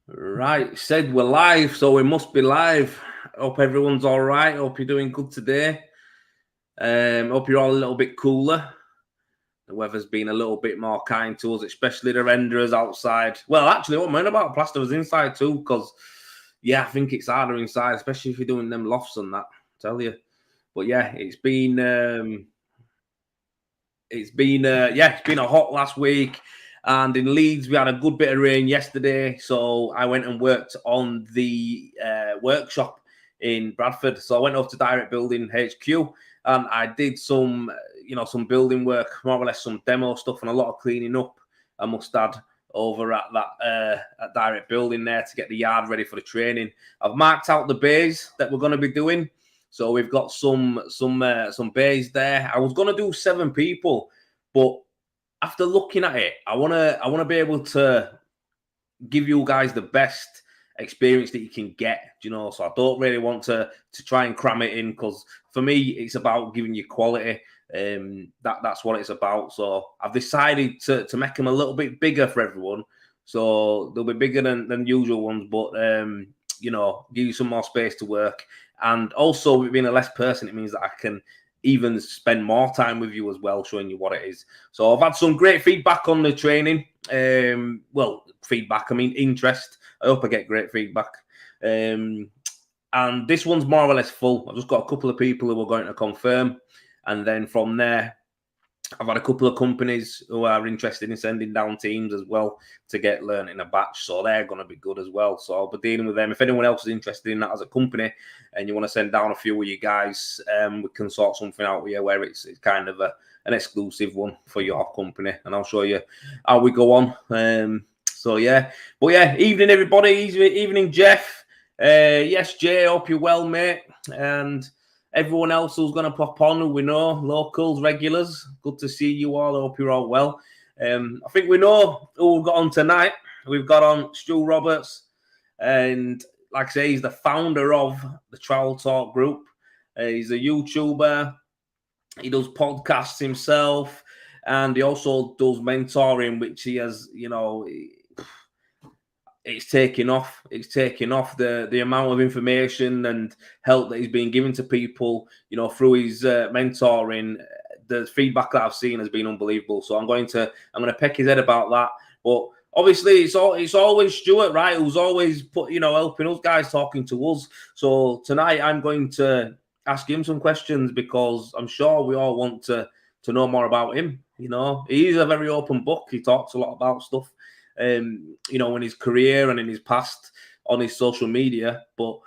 Right, said we're live, so we must be live. Hope everyone's all right. Hope you're doing good today. Hope you're all a little bit cooler. The weather's been a little bit more kind to us, especially the renderers outside. Well, actually, what I'm moaning about plasterers inside too, because I think it's harder inside, especially if you're doing them lofts and that. I tell you, but yeah, it's been a hot last week. And in Leeds, we had a good bit of rain yesterday. So I went and worked on the workshop in Bradford. So I went over to Direct Building HQ and I did some building work, more or less some demo stuff and a lot of cleaning up, I must add, over at that at Direct Building there to get the yard ready for the training. I've marked out the bays that we're going to be doing. So we've got some bays there. I was going to do 7 people, but after looking at it, I want to be able to give you guys the best experience that you can get, so I don't really want to try and cram it in, because for me it's about giving you quality. That's what it's about. So I've decided to make them a little bit bigger for everyone, so they'll be bigger than usual ones, but give you some more space to work. And also, with being a less person, it means that I can even spend more time with you as well, showing you what it is. So I've had some great feedback on the training. Interest. I hope I get great feedback. And this one's more or less full. I've just got a couple of people who are going to confirm. And then from there, I've had a couple of companies who are interested in sending down teams as well to get learned in a batch. So they're going to be good as well. So I'll be dealing with them. If anyone else is interested in that as a company and you want to send down a few of you guys, we can sort something out with you where it's kind of an exclusive one for your company. And I'll show you how we go on. Evening, everybody. Evening, Jeff. Yes, Jay, hope you're well, mate. And everyone else who's going to pop on, who we know, locals, regulars, good to see you all. I hope you're all well. I think we know who we've got on tonight. We've got on Stu Roberts, and like I say, he's the founder of the Trowel Talk group. He's a YouTuber. He does podcasts himself, and he also does mentoring, which he has, it's taking off. It's taking off the amount of information and help that he's been given to people, through his mentoring. The feedback that I've seen has been unbelievable. So I'm going to peck his head about that. But obviously, it's always Stuart, right? Who's always helping us guys, talking to us. So tonight I'm going to ask him some questions, because I'm sure we all want to know more about him. He is a very open book. He talks a lot about stuff, in his career and in his past on his social media. But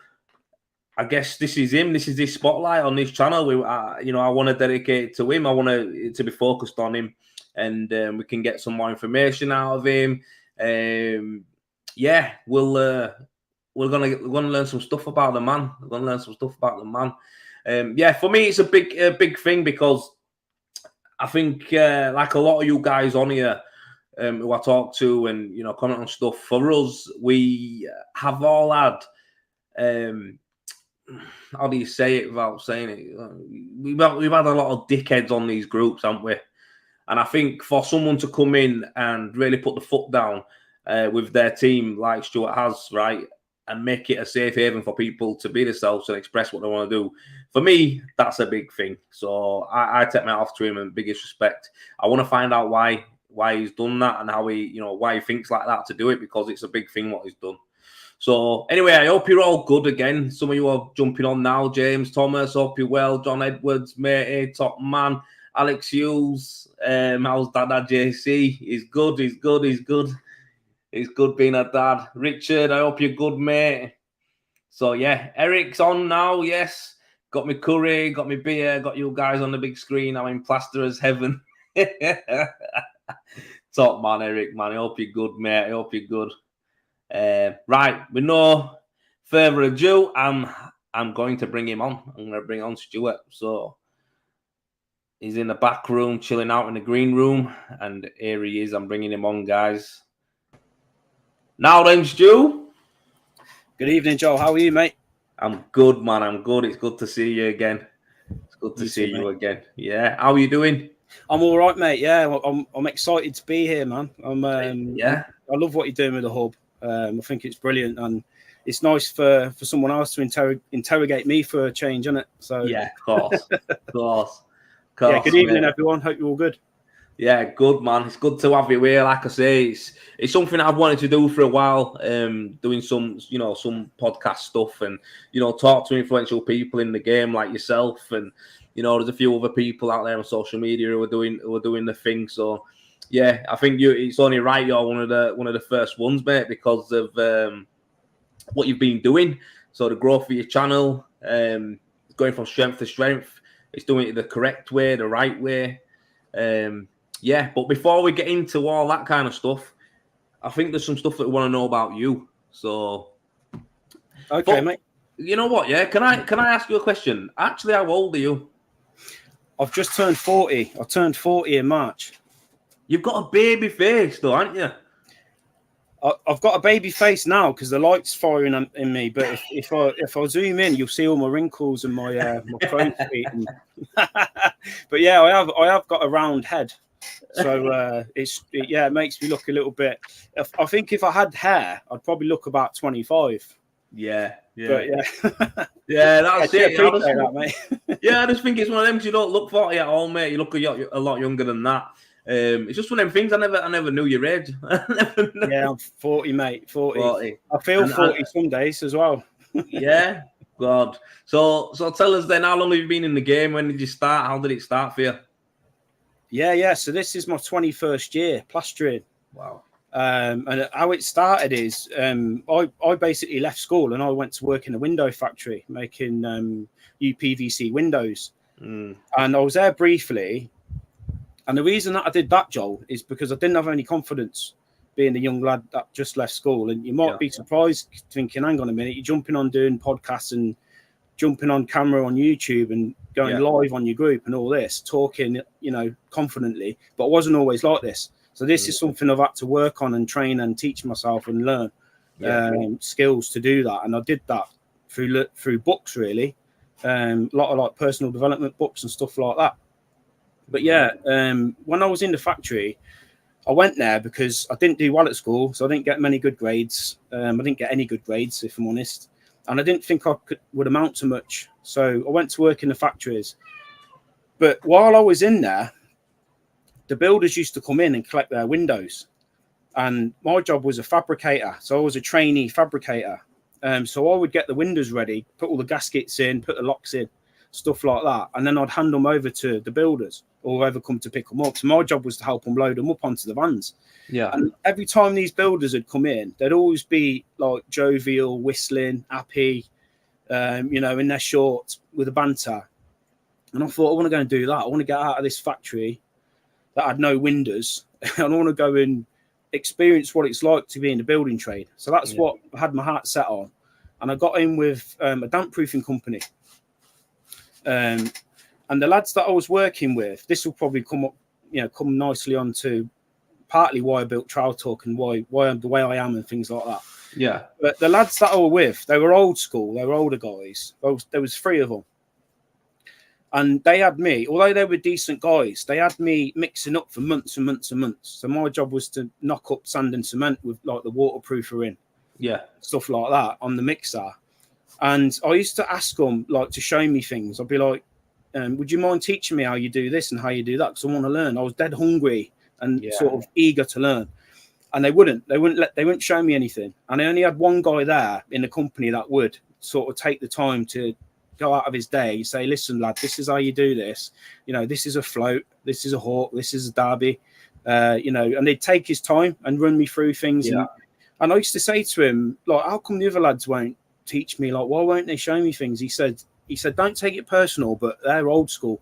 I guess this is him. This is his spotlight on this channel. I want to dedicate it to him. I want it to be focused on him, and we can get some more information out of him. We're gonna learn some stuff about the man. For me, it's a big thing, because I think like a lot of you guys on here, who I talk to and comment on stuff, for us, we have all had how do you say it without saying it? We've had a lot of dickheads on these groups, haven't we? And I think for someone to come in and really put the foot down with their team, like Stuart has, right, and make it a safe haven for people to be themselves and express what they want to do, for me, that's a big thing. So I take my hat off to him and biggest respect. I want to find out why he's done that and how why he thinks like that to do it, because it's a big thing what he's done. So anyway, I hope you're all good again. Some of you are jumping on now. James Thomas, hope you're well. John Edwards, mate, top man. Alex Hughes, how's Dad JC? He's good. He's good being a dad. Richard, I hope you're good, mate. So yeah, Eric's on now. Yes, got me curry, got me beer, got you guys on the big screen. I'm in plasterer's heaven. Top man, Eric, man. I hope you're good, mate. I hope you're good. Right, with no further ado, I'm going to bring him on. I'm going to bring on Stuart. So he's in the back room, chilling out in the green room, and here he is. I'm bringing him on, guys. Now then, Stu. Good evening, Joel. How are you, mate? I'm good, man. I'm good. It's good to see you again. It's good to see you again. Yeah. How are you doing? I'm all right, mate. Yeah, I'm excited to be here, man. I love what you're doing with the hub. I think it's brilliant, and it's nice for someone else to interrogate me for a change, isn't it? So Yeah, of course, of course. Yeah, good evening, mate. everyone. Hope you're all good. Yeah, good man. It's good to have you here. Like I say, it's something I've wanted to do for a while. Doing some podcast stuff, and talk to influential people in the game like yourself, and there's a few other people out there on social media who are doing the thing. So yeah, I think it's only right you're one of the first ones, mate, because of what you've been doing. So the growth of your channel, going from strength to strength, it's doing it the correct way, the right way. Yeah, but before we get into all that kind of stuff, I think there's some stuff that we want to know about you. So, okay, mate. You know what? Yeah, can I ask you a question? Actually, how old are you? I've just turned 40. I turned 40 in March. You've got a baby face, though, haven't you? I've got a baby face now because the light's firing in me. But if I zoom in, you'll see all my wrinkles and my crow's feet. But yeah, I have got a round head. So it makes me look a little bit. I think if I had hair, I'd probably look about 25. Yeah. But yeah, yeah, that's it. Appreciate that, mate. Yeah, I just think it's one of them because you don't look 40 at all, mate. You look a lot younger than that. It's just one of them things. I never knew your age. Yeah, I'm 40, mate. 40. I feel 40 some days as well. Yeah, God. So tell us then, how long have you been in the game? When did you start? How did it start for you? Yeah. So this is my 21st year plastering. Wow. And how it started is I basically left school and I went to work in a window factory making UPVC windows. And I was there briefly. And the reason that I did that, Joel, is because I didn't have any confidence being a young lad that just left school. And you might be surprised thinking, hang on a minute, you're jumping on doing podcasts and jumping on camera on YouTube and going live on your group and all this, talking, confidently. But I wasn't always like this. So this is something I've had to work on and train and teach myself and learn skills to do that. And I did that through books, really. A lot of like personal development books and stuff like that. But yeah, when I was in the factory, I went there because I didn't do well at school. So I didn't get many good grades. I didn't get any good grades, if I'm honest. And I didn't think I would amount to much. So I went to work in the factories. But while I was in there, the builders used to come in and collect their windows. And my job was a fabricator. So I was a trainee fabricator. So I would get the windows ready, put all the gaskets in, put the locks in, stuff like that. And then I'd hand them over to the builders or whoever come to pick them up. So my job was to help them load them up onto the vans. Yeah. And every time these builders had come in, they'd always be like jovial, whistling, happy, in their shorts with a banter. And I thought, I want to go and do that. I want to get out of this factory that had no windows. And I want to go and experience what it's like to be in the building trade. So that's what I had my heart set on. And I got in with a damp proofing company. And the lads that I was working with, this will probably come nicely onto partly why I built Trowel Talk and why I'm the way I am and things like that. Yeah. But the lads that I were with, they were old school. They were older guys. There was 3 of them. And they had me, although they were decent guys, they had me mixing up for months and months and months. So my job was to knock up sand and cement with like the waterproofer in. Yeah. Stuff like that on the mixer. And I used to ask them like to show me things. I'd be like, would you mind teaching me how you do this and how you do that? Because I want to learn. I was dead hungry and sort of eager to learn. And they wouldn't show me anything. And I only had one guy there in the company that would sort of take the time to go out of his day, say, listen, lad, this is how you do this. This is a float, this is a hawk, this is a derby. And they'd take his time and run me through things. Yeah. And I used to say to him, like, how come the other lads won't teach me? Like, why won't they show me things? He said, don't take it personal, but they're old school.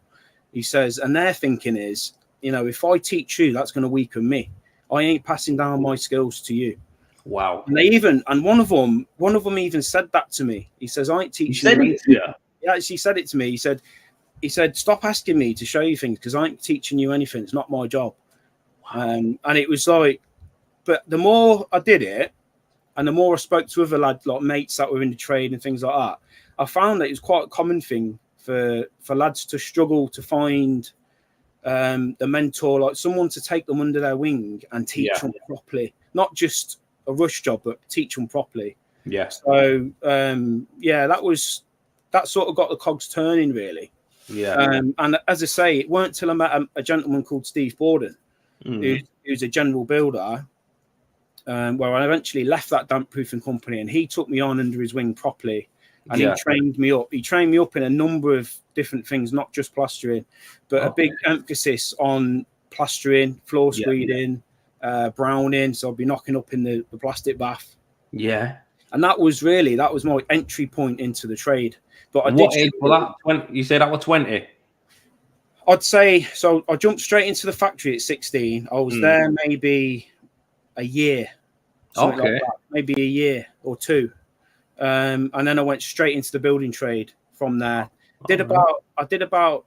He says, and their thinking is, if I teach you, that's going to weaken me. I ain't passing down my skills to you. Wow. And one of them even said that to me. He says, I ain't teaching you. Yeah. He actually said it to me. He said, stop asking me to show you things because I ain't teaching you anything. It's not my job. Wow. And it was like, but the more I did it, and the more I spoke to other lads, like mates that were in the trade and things like that, I found that it was quite a common thing for lads to struggle to find the mentor, like someone to take them under their wing and teach them properly, not just a rush job, but teach them properly. Yeah. So that sort of got the cogs turning, really. Yeah. And as I say, it weren't till I met a gentleman called Steve Borden, who's a general builder, where I eventually left that damp proofing company, and he took me on under his wing properly, and he trained me up. He trained me up in a number of different things, not just plastering, but a big emphasis on plastering, floor screeding, browning. So I'd be knocking up in the plastic bath. Yeah. And that was my entry point into the trade. But What age was that? You said that was 20? I'd say so. I jumped straight into the factory at 16. I was there maybe a year, something like that, maybe a year or two, and then I went straight into the building trade from there. I did about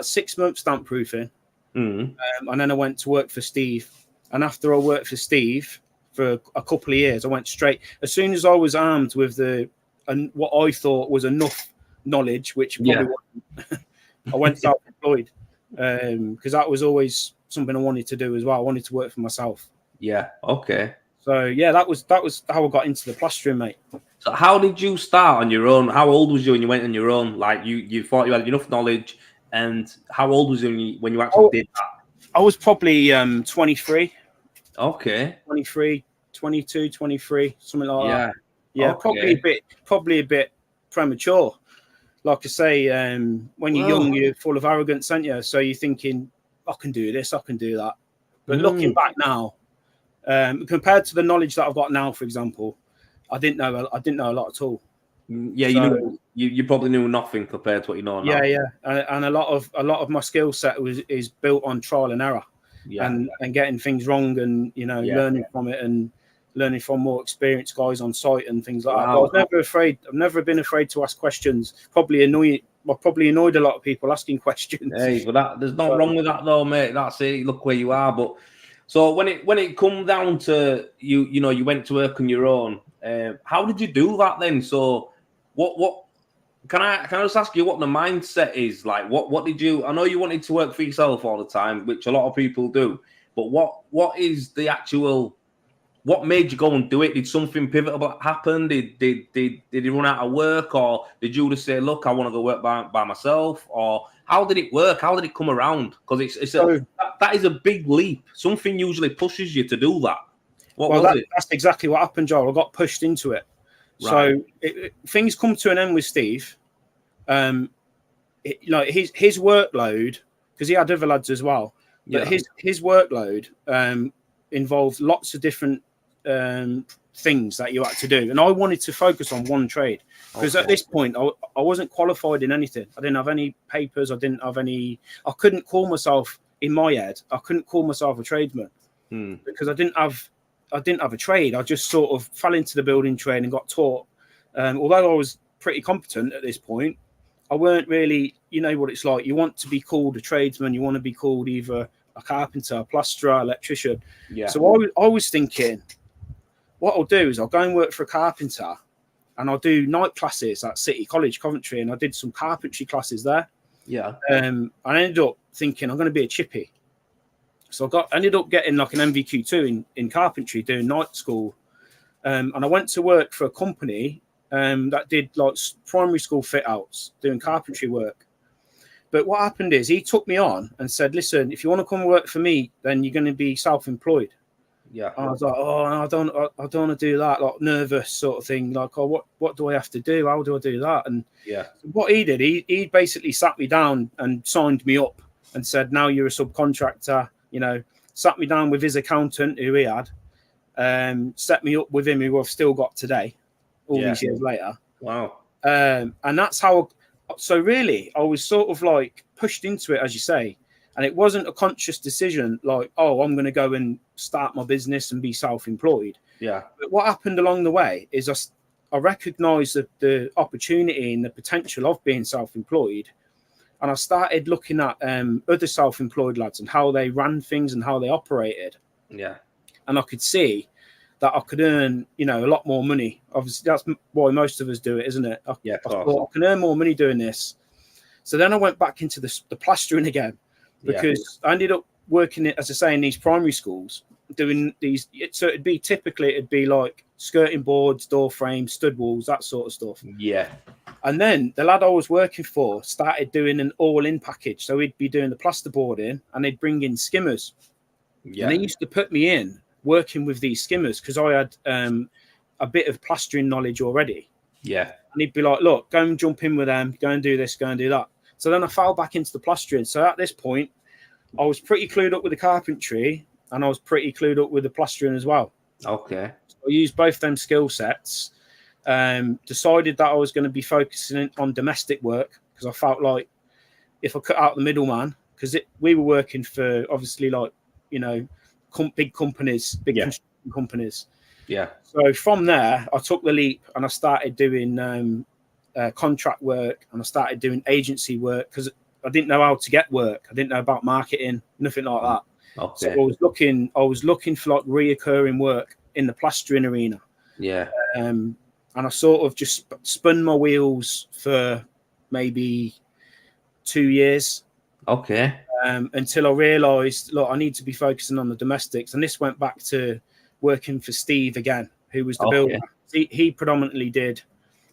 6 months damp proofing, and then I went to work for Steve. And after I worked for Steve for a couple of years, I went straight. As soon as I was armed with what I thought was enough knowledge, which probably wasn't, I went self-employed, because that was always something I wanted to do as well. I wanted to work for myself. Yeah. Okay. So yeah, that was how I got into the plastering, mate. So how did you start on your own? How old was you when you went on your own? Like you thought you had enough knowledge, and how old was you when you actually did that? I was probably 23. Okay. 23, 22, 23, something like that. Yeah, okay. probably a bit premature. Like I say, when you're young, you're full of arrogance, aren't you? So you're thinking, I can do this, I can do that. But looking back now, compared to the knowledge that I've got now, for example, I didn't know a lot at all. Yeah, so, you probably knew nothing compared to what you know now. Yeah, and a lot of my skill set is built on trial and error, and getting things wrong, and learning from it, and learning from more experienced guys on site and things like that. But I was never afraid. I've never been afraid to ask questions. Probably annoyed a lot of people asking questions. Hey, but there's nothing wrong with that though, mate. That's it. Look where you are. But so when it come down to you went to work on your own. How did you do that then? So what can I just ask you what the mindset is like? What did you? I know you wanted to work for yourself all the time, which a lot of people do. But what is the actual? What made you go and do it? Did something pivotal happen? Did you run out of work, or did you just say, "Look, I want to go work by myself"? Or how did it work? How did it come around? Because that is a big leap. Something usually pushes you to do that. What was it? That's exactly what happened, Joel. I got pushed into it. Right. So things come to an end with Steve. His workload, because he had other lads as well. But his workload involved lots of different things that you had to do, and I wanted to focus on one trade because at this point I wasn't qualified in anything. I didn't have any papers. I couldn't call myself, in my head, I couldn't call myself a tradesman because I didn't have a trade. I just sort of fell into the building trade and got taught. Although I was pretty competent at this point, I weren't really, you know what it's like. You want to be called a tradesman. You want to be called either a carpenter, a plasterer, electrician. Yeah. So I was thinking, what I'll do is I'll go and work for a carpenter, and I'll do night classes at City College, Coventry, and I did some carpentry classes there. Yeah. I ended up thinking I'm going to be a chippy. So I ended up getting like an MVQ2 in carpentry, doing night school. And I went to work for a company that did like primary school fit outs, doing carpentry work. But what happened is he took me on and said, listen, if you want to come work for me, then you're going to be self-employed. Yeah. And I was like, oh, I don't want to do that, like nervous sort of thing. Like, oh, what do I have to do? How do I do that? And what he did, he basically sat me down and signed me up and said, now you're a subcontractor, sat me down with his accountant who he had, set me up with him who I've still got today, all these years later. Wow. And that's how, so really I was sort of like pushed into it, as you say. And it wasn't a conscious decision like, oh, I'm going to go and start my business and be self-employed. Yeah. But what happened along the way is I recognised the opportunity and the potential of being self-employed. And I started looking at other self-employed lads and how they ran things and how they operated. Yeah. And I could see that I could earn, a lot more money. Obviously, that's why most of us do it, isn't it? I thought I can earn more money doing this. So then I went back into the plastering again. Because I ended up working, as I say, in these primary schools, doing these. So it'd be like skirting boards, door frames, stud walls, that sort of stuff. Yeah. And then the lad I was working for started doing an all-in package. So he'd be doing the plasterboard in, and they'd bring in skimmers. Yeah. And they used to put me in working with these skimmers because I had a bit of plastering knowledge already. Yeah. And he'd be like, look, go and jump in with them, go and do this, go and do that. So then I fell back into the plastering. So at this point, I was pretty clued up with the carpentry, and I was pretty clued up with the plastering as well. Okay. So I used both them skill sets. Decided that I was going to be focusing on domestic work because I felt like if I cut out the middleman, because we were working for obviously like, you know, big companies, construction companies. Yeah. So from there, I took the leap and I started doing contract work, and I started doing agency work because I didn't know how to get work. I didn't know about marketing, nothing like that. Okay. So I was looking for like reoccurring work in the plastering arena. Yeah. And I sort of just spun my wheels for maybe 2 years. Okay. Until I realised, look, I need to be focusing on the domestics. And this went back to working for Steve again, who was the builder. He predominantly did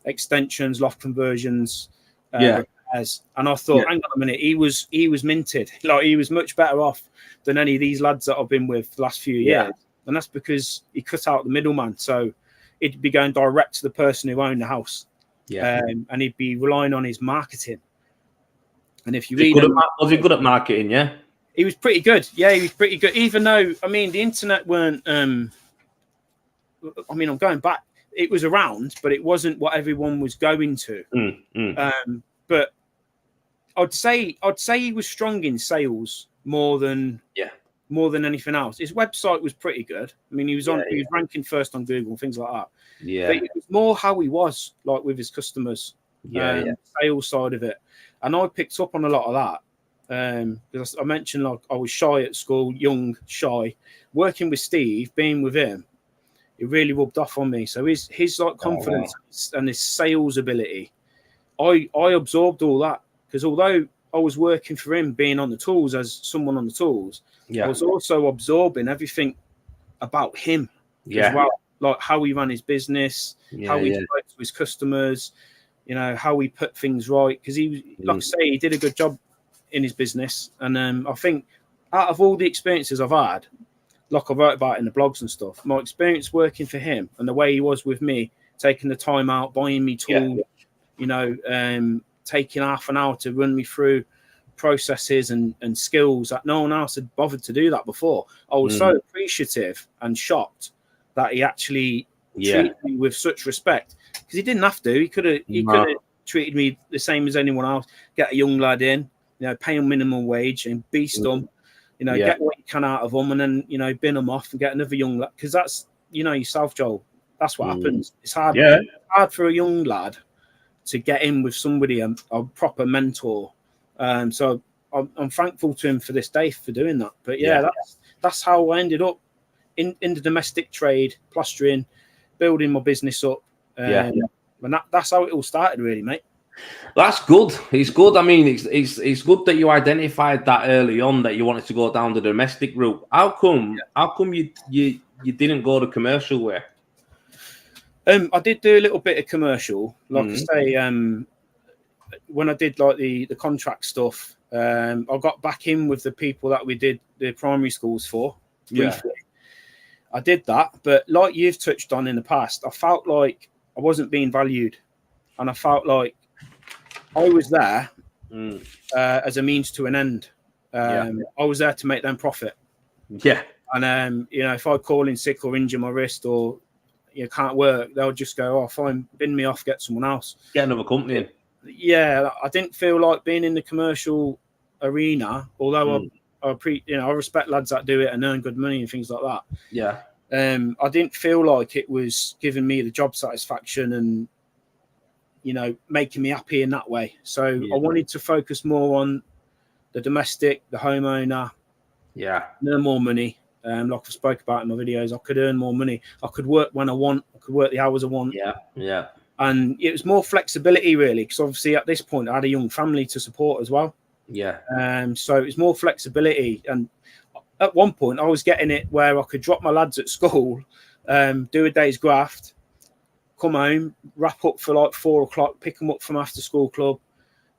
extensions, loft conversions, repairs. And I thought, hang on a minute, he was minted. Like, he was much better off than any of these lads that I've been with the last few years. And that's because he cut out the middleman. So it'd be going direct to the person who owned the house. Yeah. And he'd be relying on his marketing. And if you read was he good at marketing? Yeah. He was pretty good. Yeah, he was pretty good. Even though, I mean, the internet weren't, I mean, I'm going back. It was around, but it wasn't what everyone was going to. But I'd say he was strong in sales more than anything else. His website was pretty good. I mean, he was ranking first on Google and things like that. Yeah. But it was more how he was like with his customers. Sales side of it. And I picked up on a lot of that. Because I mentioned, like, I was shy at school, young, shy. Working with Steve, being with him, it really rubbed off on me. So his like confidence and his sales ability, I absorbed all that, because although I was working for him, being on the tools as someone on the tools, I was also absorbing everything about him as well, like how he ran his business, how he spoke to his customers, you know, how he put things right. Because he was, like I say, he did a good job in his business. And I think out of all the experiences I've had, like I wrote about in the blogs and stuff, my experience working for him and the way he was with me, taking the time out, buying me tools, you know, taking half an hour to run me through processes and skills that no one else had bothered to do that before. I was so appreciative and shocked that he actually treated me with such respect, because he didn't have to. He could have treated me the same as anyone else. Get a young lad in, you know, pay him minimum wage and beast them, you know, get what you can out of them, and then, you know, bin them off and get another young lad. Because that's, you know, yourself, Joel. That's what happens. It's hard. It's hard for a young lad to get in with somebody, a proper mentor. So I'm thankful to him for this day for doing that. But that's how I ended up in the domestic trade, plastering, building my business up. And that's how it all started, really, mate. That's good. It's good. I mean, it's good that you identified that early on, that you wanted to go down the domestic route. How come you didn't go the commercial way? I did do a little bit of commercial, like I say. When I did like the contract stuff, I got back in with the people that we did the primary schools for briefly. I did that, but like you've touched on in the past, I felt like I wasn't being valued, and I felt like I was there as a means to an end. I was there to make them profit. Yeah. And you know, if I call in sick or injure my wrist or you can't work, they'll just go, "Oh, fine, bin me off, get someone else, get another company in." Yeah, I didn't feel like being in the commercial arena, although I respect lads that do it and earn good money and things like that. Yeah. I didn't feel like it was giving me the job satisfaction and, you know, making me happy in that way. So I wanted to focus more on the domestic, the homeowner. Yeah. Earn more money. Like I spoke about in my videos, I could earn more money. I could work when I want. I could work the hours I want. Yeah. Yeah. And it was more flexibility, really, because obviously at this point I had a young family to support as well. Yeah. So it was more flexibility, and at one point I was getting it where I could drop my lads at school, do a day's graft, come home, wrap up for like 4 o'clock, pick them up from after school club,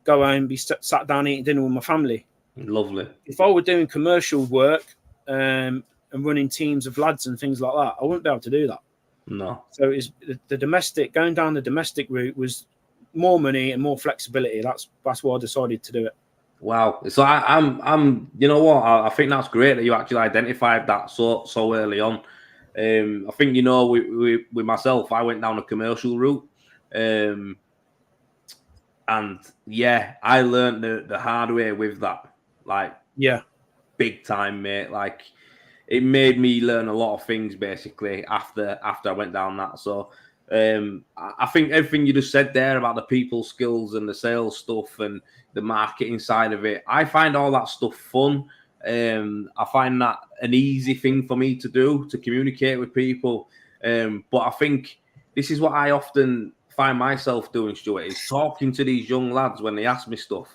go home, be sat down eating dinner with my family. Lovely. If I were doing commercial work and running teams of lads and things like that, I wouldn't be able to do that. No. So it's the domestic, going down the domestic route was more money and more flexibility. That's why I decided to do it. Wow. So I'm. You know what? I think that's great that you actually identified that so early on. I think with myself, I went down a commercial route, and yeah, I learned the hard way with that. Like, yeah, big time, mate. Like, it made me learn a lot of things basically after I went down that. So I think everything you just said there about the people skills and the sales stuff and the marketing side of it, I find all that stuff fun. I find that an easy thing for me to do, to communicate with people. But I think this is what I often find myself doing, Stuart, is talking to these young lads when they ask me stuff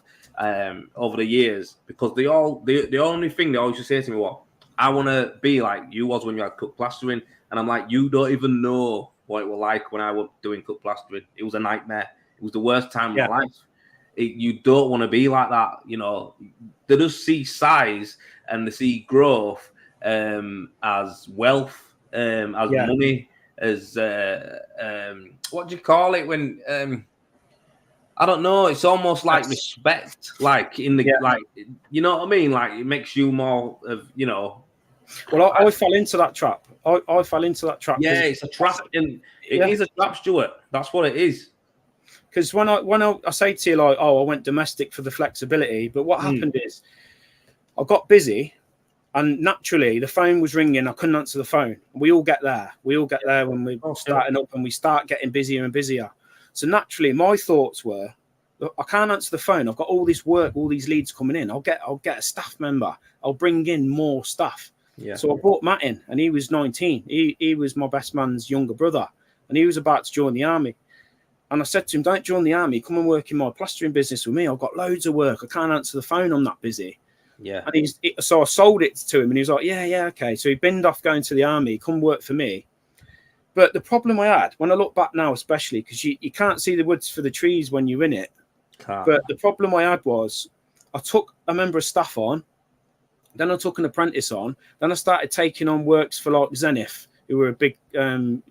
over the years, because the only thing they always just say to me, what, I want to be like you was when you had cut plastering. And I'm like, you don't even know what it was like when I was doing cut plastering. It was a nightmare. It was the worst time of my life. You don't want to be like that. They just see size and they see growth as wealth, as money, as what do you call it when I don't know. It's almost like respect, like in the like, you know what I mean? Like, it makes you more of, Well, I fell into that trap. I fell into that trap. Yeah, it's a trap, and it is a trap, Stuart. That's what it is. Because when I say to you, like, oh, I went domestic for the flexibility, but what happened is I got busy, and naturally the phone was ringing. I couldn't answer the phone. We all get there. We all get there when we're starting up, and we start getting busier and busier. So naturally, my thoughts were, look, I can't answer the phone. I've got all this work, all these leads coming in. I'll get a staff member. I'll bring in more staff. Yeah. So I brought Matt in, and he was 19. He was my best man's younger brother, and he was about to join the army. And I said to him, don't join the army. Come and work in my plastering business with me. I've got loads of work. I can't answer the phone. I'm that busy. Yeah. And so I sold it to him, and he was like, yeah, okay. So he binned off going to the army. Come work for me. But the problem I had, when I look back now, especially, because you can't see the woods for the trees when you're in it. But the problem I had was I took a member of staff on, then I took an apprentice on, then I started taking on works for like Zenith, who were a big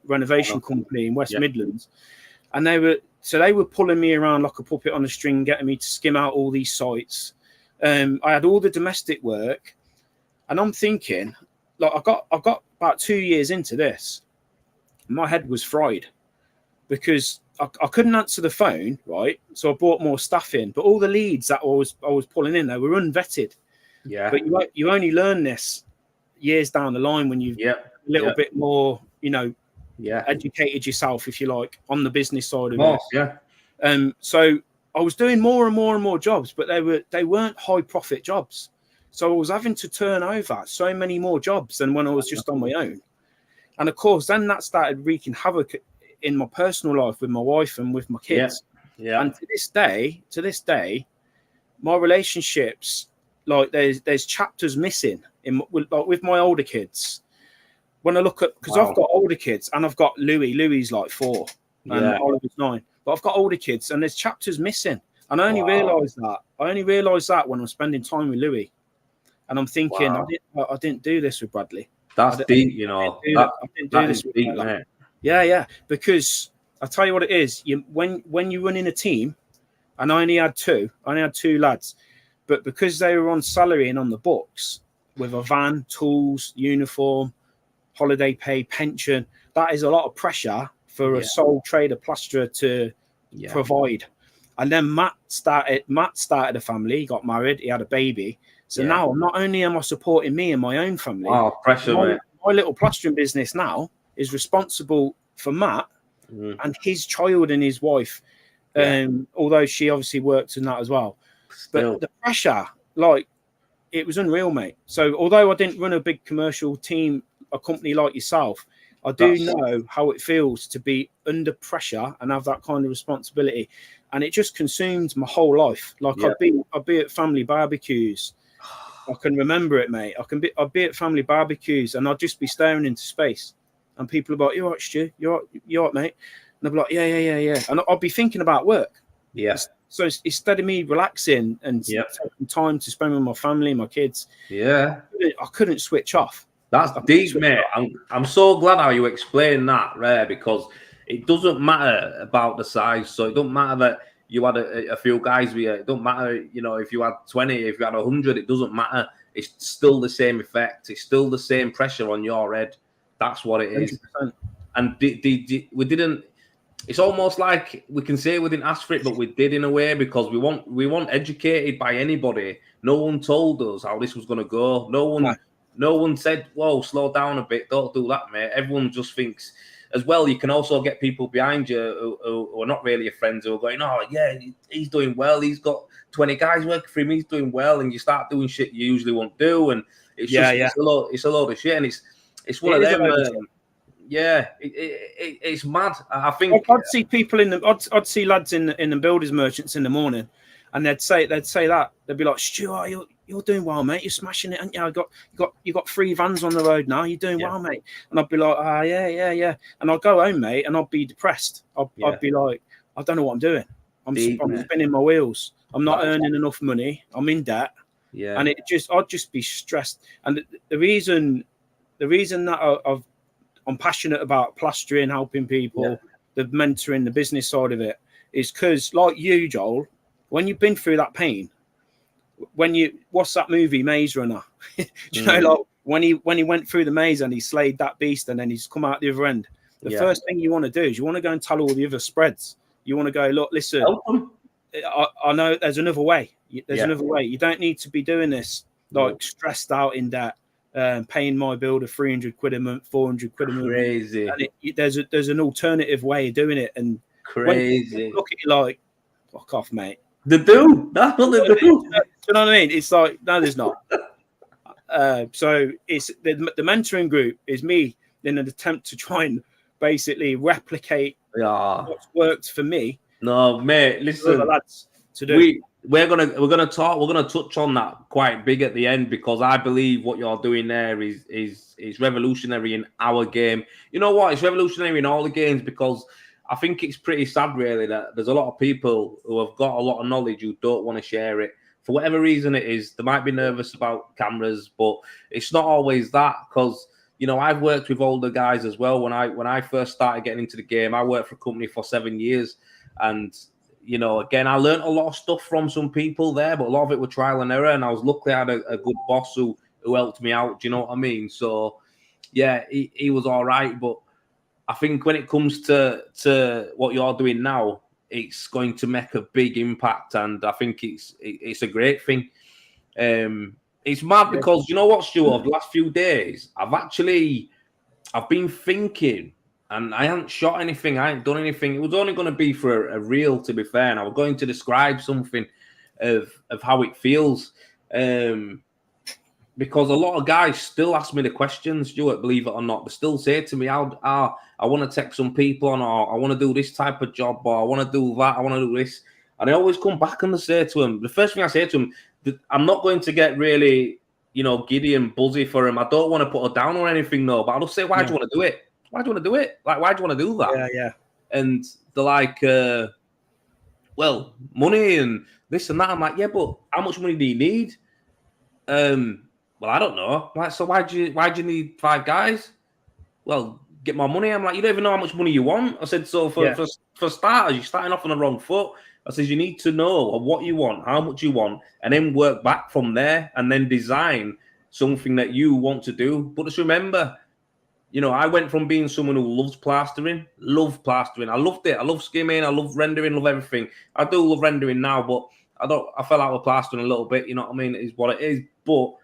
renovation company in West Midlands. And they were pulling me around like a puppet on a string, getting me to skim out all these sites. I had all the domestic work, and I'm thinking, like, I got about 2 years into this. My head was fried because I couldn't answer the phone, right? So I brought more staff in, but all the leads that I was pulling in, they were unvetted. Yeah. But you only learn this years down the line when you've a little bit more, educated yourself, if you like, on the business side of it. Yeah. So I was doing more and more and more jobs, but they weren't high profit jobs. So I was having to turn over so many more jobs than when I was just on my own. And of course, then that started wreaking havoc in my personal life with my wife and with my kids. Yeah. And to this day, my relationships, like there's chapters missing with my older kids. When I look at, because I've got older kids and I've got Louis like 4 and Oliver's 9, but I've got older kids and there's chapters missing. And I only realised that when I'm spending time with Louis, and I'm thinking, I didn't do this with Bradley. That's deep, I didn't do this with deep, mate. Yeah, because I'll tell you what it is. When you run in a team, and I only had two lads, but because they were on salary and on the books with a van, tools, uniform, holiday pay, pension, that is a lot of pressure for a sole trader plasterer to provide. And then Matt started a family, he got married, he had a baby. So now not only am I supporting me and my own family, pressure, my little plastering business now is responsible for Matt and his child and his wife. Although she obviously works in that as well. But the pressure, like, it was unreal, mate. So although I didn't run a big commercial team, a company like yourself, I do know how it feels to be under pressure and have that kind of responsibility. And it just consumed my whole life. Like I'd be at family barbecues I can remember it, mate. I'd be at family barbecues and I'd just be staring into space, and people are like, "You all right, Stu? You all right, mate?" And I'd be like, "Yeah." And I'd be thinking about work. Yeah. So instead of me relaxing and taking time to spend with my family, my kids, I couldn't switch off. That's deep, mate. I'm so glad how you explained that, Ray, because it doesn't matter about the size. So it doesn't matter that you had a few guys with you. It doesn't matter, if you had 20, if you had 100, it doesn't matter. It's still the same effect. It's still the same pressure on your head. That's what it is. 100%. And we didn't. It's almost like we can say we didn't ask for it, but we did in a way, because we weren't educated by anybody. No one told us how this was going to go. No one said, "Whoa, slow down a bit. Don't do that, mate." Everyone just thinks. As well, you can also get people behind you who are not really your friends, who are going, "Oh, yeah, he's doing well. He's got 20 guys working for him. He's doing well." And you start doing shit you usually won't do, and it's it's a load of shit, and it's one of them. It's mad. I think I'd see people I'd see lads in the builders merchants in the morning, and they'd say that they'd be like, "Stuart, you're doing well, mate. You're smashing it, haven't you? You got 3 vans on the road now. You're doing well, mate." And I'd be like, yeah. And I'd go home, mate, and I'd be depressed. I'd be like, I don't know what I'm doing. I'm spinning my wheels. I'm not earning enough money. I'm in debt. Yeah. And I'd just be stressed. And the reason that I'm passionate about plastering, helping people, the mentoring, the business side of it, is because, like you, Joel, when you've been through that pain, what's that movie, Maze Runner? Do you know, like when he went through the maze and he slayed that beast and then he's come out the other end, the first thing you want to do is you want to go and tell all the other spreads. You want to go, "Look, listen, I know there's another way. There's another way. You don't need to be doing this like stressed out in debt, paying my builder 300 quid a month, 400 quid a month. Crazy. And there's an alternative way of doing it." And crazy. Look at you like, fuck off, mate. They do. That's what they do. You know what I mean? It's like, no, there's not. So it's the mentoring group is me in an attempt to try and basically replicate what's worked for me. No, mate, listen. Lads to do. We're gonna touch on that quite big at the end, because I believe what you're doing there is revolutionary in our game. You know what? It's revolutionary in all the games, because I think it's pretty sad, really, that there's a lot of people who have got a lot of knowledge who don't want to share it. For whatever reason it is, they might be nervous about cameras, but it's not always that, because, I've worked with older guys as well. When I first started getting into the game, I worked for a company for 7 years, and, again, I learned a lot of stuff from some people there, but a lot of it was trial and error, and I was lucky I had a good boss who helped me out. Do you know what I mean? So, yeah, he was all right, but I think when it comes to what you're doing now, it's going to make a big impact, and I think it's a great thing. It's mad because, you know what, Stuart, the last few days, I've been thinking, and I haven't shot anything, I ain't done anything. It was only going to be for a reel, to be fair, and I was going to describe something of how it feels. Because a lot of guys still ask me the questions, Stuart, believe it or not. They still say to me, I want to take some people on, or I want to do this type of job, or I want to do that, I want to do this. And I always come back and I say to them, the first thing I say to them, I'm not going to get really, giddy and buzzy for them. I don't want to put her down or anything, no, but I'll just say, why do you want to do it? Why do you want to do it? Like, why do you want to do that? Yeah. And they're like, well, money and this and that. I'm like, yeah, but how much money do you need? Well, I don't know. Like, so why do you need 5 guys? Well, get more money. I'm like, you don't even know how much money you want. I said, so for starters, you're starting off on the wrong foot. I said, you need to know what you want, how much you want, and then work back from there, and then design something that you want to do. But just remember, I went from being someone who loves plastering. I loved it. I love skimming. I love rendering. Love everything. I do love rendering now, but I fell out with plastering a little bit. You know what I mean? It is what it is. But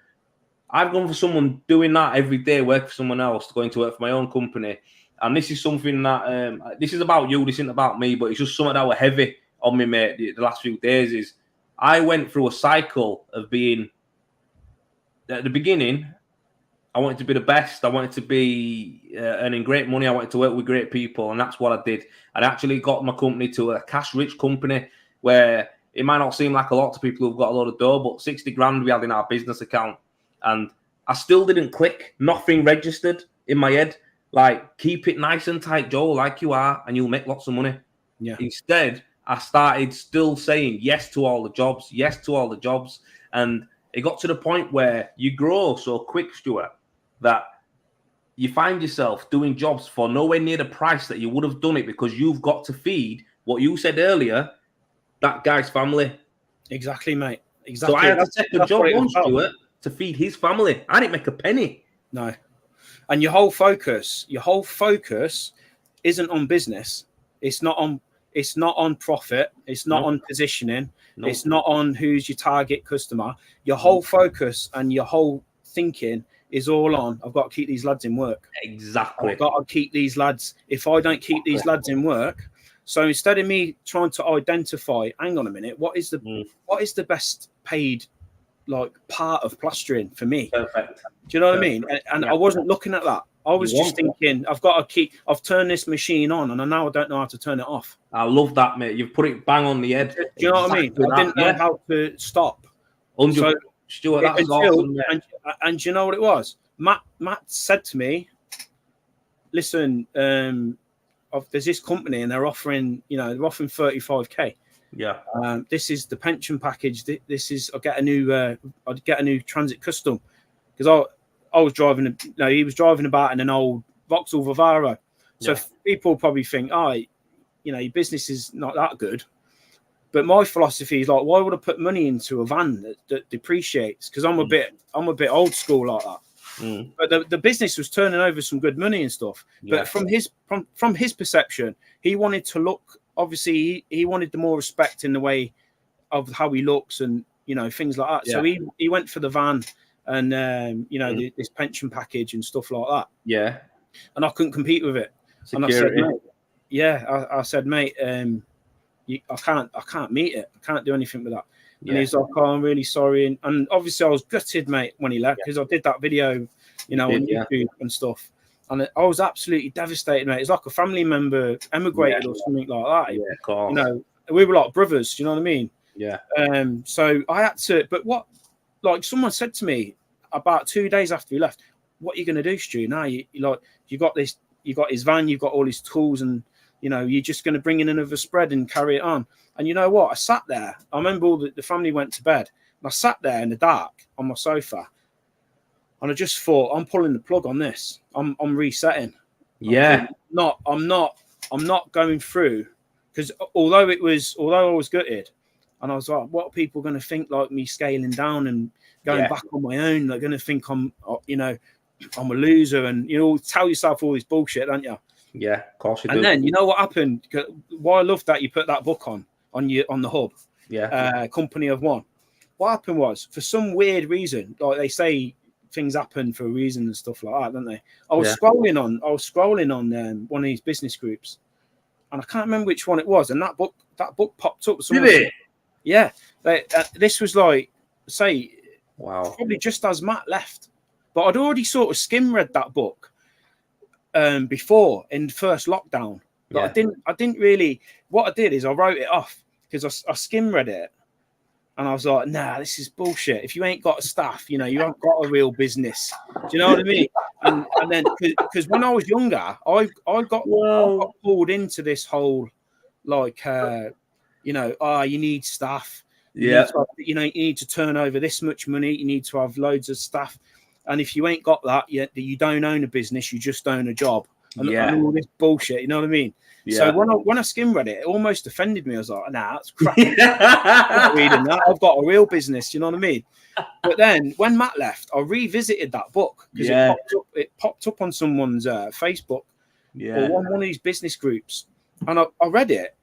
I've gone for someone doing that every day, work for someone else, going to work for my own company. And this is something that, this is about you, this isn't about me, but it's just something that was heavy on me, mate, the last few days. Is I went through a cycle of being, at the beginning, I wanted to be the best. I wanted to be earning great money. I wanted to work with great people, and that's what I did. I actually got my company to a cash-rich company where it might not seem like a lot to people who've got a lot of dough, but 60 grand we had in our business account. And I still didn't click. Nothing registered in my head. Like, keep it nice and tight, Joe, like you are, and you'll make lots of money. Yeah. Instead, I started still saying yes to all the jobs, yes to all the jobs. And it got to the point where you grow so quick, Stuart, that you find yourself doing jobs for nowhere near the price that you would have done it, because you've got to feed what you said earlier, that guy's family. Exactly, mate. Exactly. So I had to take a job on, Stuart, to feed his family. I didn't make a penny. No. And your whole focus isn't on business. It's not on profit. It's not on positioning. It's not on who's your target customer. Your whole focus and your whole thinking is all on, I've got to keep these lads in work. Exactly. I've got to keep these lads. If I don't keep these lads in work, so instead of me trying to identify, hang on a minute, what is the best paid like part of plastering for me? Perfect. Do you know what I mean? And I wasn't looking at that. I was just thinking, I've turned this machine on, and now I don't know how to turn it off. I love that, mate. You've put it bang on the head. Do you know what I mean? I didn't know how to stop. So, Stuart, that's awesome, mate. And do you know what it was? Matt said to me, listen, there's this company and they're offering 35k. Yeah. This is the pension package. This is I'd get a new Transit Custom, because I was driving. He was driving about in an old Vauxhall Vivaro. So people probably think, your business is not that good. But my philosophy is like, why would I put money into a van that depreciates? Because I'm a bit old school like that. But the business was turning over some good money and stuff. But from his perception, he wanted to look. Obviously, he wanted the more respect in the way of how he looks and things like that. Yeah. So he went for the van and this pension package and stuff like that. Yeah. And I couldn't compete with it. Security. And I said, mate, I can't meet it. I can't do anything with that. Yeah. And he's like, oh, I'm really sorry. And obviously I was gutted, mate, when he left, because I did that video, on YouTube and stuff. And I was absolutely devastated, mate. It's like a family member emigrated or something like that. Yeah, of course. We were like brothers, do you know what I mean? Yeah. So I had to, but someone said to me about 2 days after he left, what are you going to do, Stu? Now you got his van, you've got all his tools, and you're just going to bring in another spread and carry it on. And you know what? I sat there. I remember the family went to bed. And I sat there in the dark on my sofa. And I just thought, I'm pulling the plug on this. I'm resetting. Yeah. I'm not going through. Because although I was gutted, and I was like, what are people going to think, like me scaling down and going back on my own? They're going to think I'm a loser, and tell yourself all this bullshit, don't you? Yeah, of course you do. And then you know what happened? Why I love that you put that book on the hub. Yeah. Company of One. What happened was, for some weird reason, like they say things happen for a reason and stuff like that, don't they? I was scrolling on one of these business groups, and I can't remember which one it was, and that book popped up. Did it? Yeah. This was like, say, wow, probably just as Matt left, but I'd already sort of skim read that book before in the first lockdown. But I didn't really. What I did is I wrote it off, because I skim read it, and I was like, nah, this is bullshit. If you ain't got a staff, you haven't got a real business. Do you know what I mean? And then, because when I was younger, I got pulled into this whole, like, you need staff. Yeah. You need to turn over this much money. You need to have loads of staff. And if you ain't got that, you don't own a business. You just own a job. And all this bullshit. You know what I mean? Yeah. So when I skim read it, it almost offended me. I was like, nah, that's crap. I'm not reading that. I've got a real business. You know what I mean? But then when Matt left, I revisited that book, because it popped up on someone's Facebook or one of these business groups, and I read it,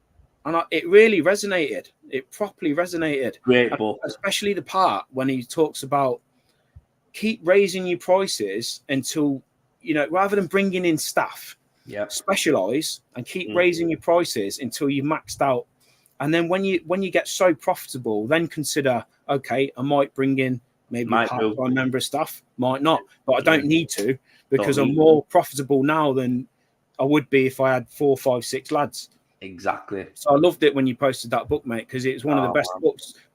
and it really resonated. It properly resonated. Great book, especially the part when he talks about keep raising your prices until rather than bringing in staff. Yeah, specialize and keep raising your prices until you've maxed out, and then when you get so profitable, then consider, okay, I might bring in maybe a part-time member of staff, might not, but I don't need to, because I'm more profitable now than I would be if I had 4, 5, 6 lads. Exactly. So I loved it when you posted that book, mate, because it's one of the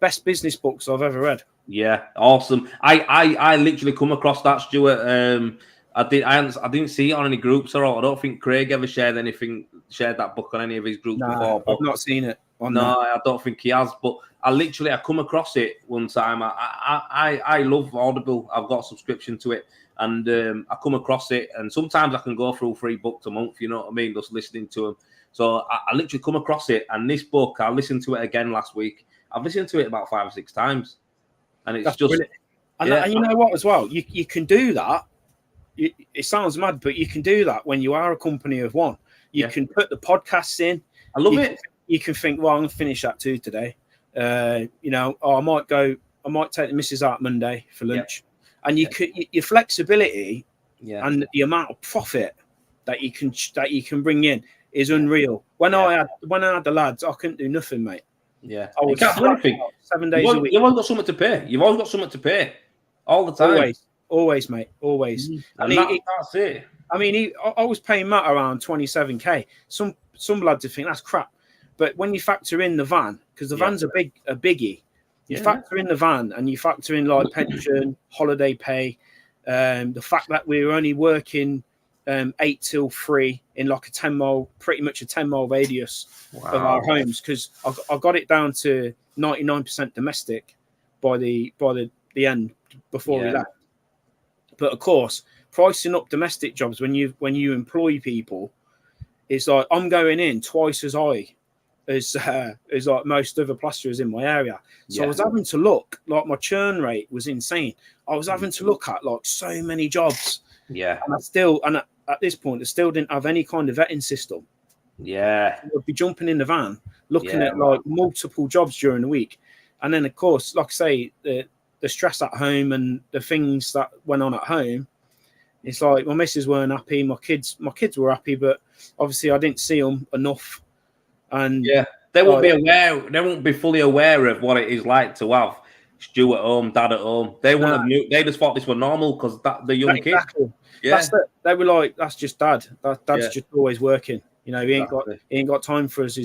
best business books I've ever read. Yeah, awesome. I literally come across that, Stuart. I didn't see it on any groups or all. I don't think Craig ever shared that book on any of his groups before. But I've not seen it. I don't think he has. But I come across it one time. I love Audible. I've got a subscription to it, and I come across it, and sometimes I can go through 3 books a month. You know what I mean? Just listening to them. So I literally come across it, and this book, I listened to it again last week. I've listened to it about 5 or 6 times, and it's just brilliant. And you know what, as well, you can do that. It sounds mad, but you can do that when you are a company of one. You can put the podcasts in. I love it. You can think, well, I'm going to finish that too today. I might take the missus out Monday for lunch, and your flexibility and the amount of profit that you can bring in is unreal. When I had the lads, I couldn't do nothing, mate. Yeah, I was anything. 7 days a week. You've always got something to pay. You've always got something to pay all the time. Always, mate. Always. And that's it. I mean, I was paying Matt around 27k. Some lads would think that's crap, but when you factor in the van, because the van's a biggie, you factor in the van and you factor in like pension, holiday pay, the fact that we were only working 8 till 3 in like pretty much a 10-mile radius of our homes, because I got it down to 99% domestic by the end before we left. But of course, pricing up domestic jobs when you employ people, it's like I'm going in twice as high as like most other plasterers in my area. So I was having to look, like my churn rate was insane. I was having to look at like so many jobs. Yeah. And at this point, I still didn't have any kind of vetting system. Yeah. I'd be jumping in the van, looking at like multiple jobs during the week. And then of course, like I say, the stress at home and the things that went on at home, it's like my missus weren't happy, my kids were happy, but obviously I didn't see them enough. And they won't be aware. They won't be fully aware of what it is like to have Stuart at home, Dad at home. They they just thought this was normal because the young kid. Yeah, they were like, that's just Dad. Dad's just always working. You know, he ain't got time for us.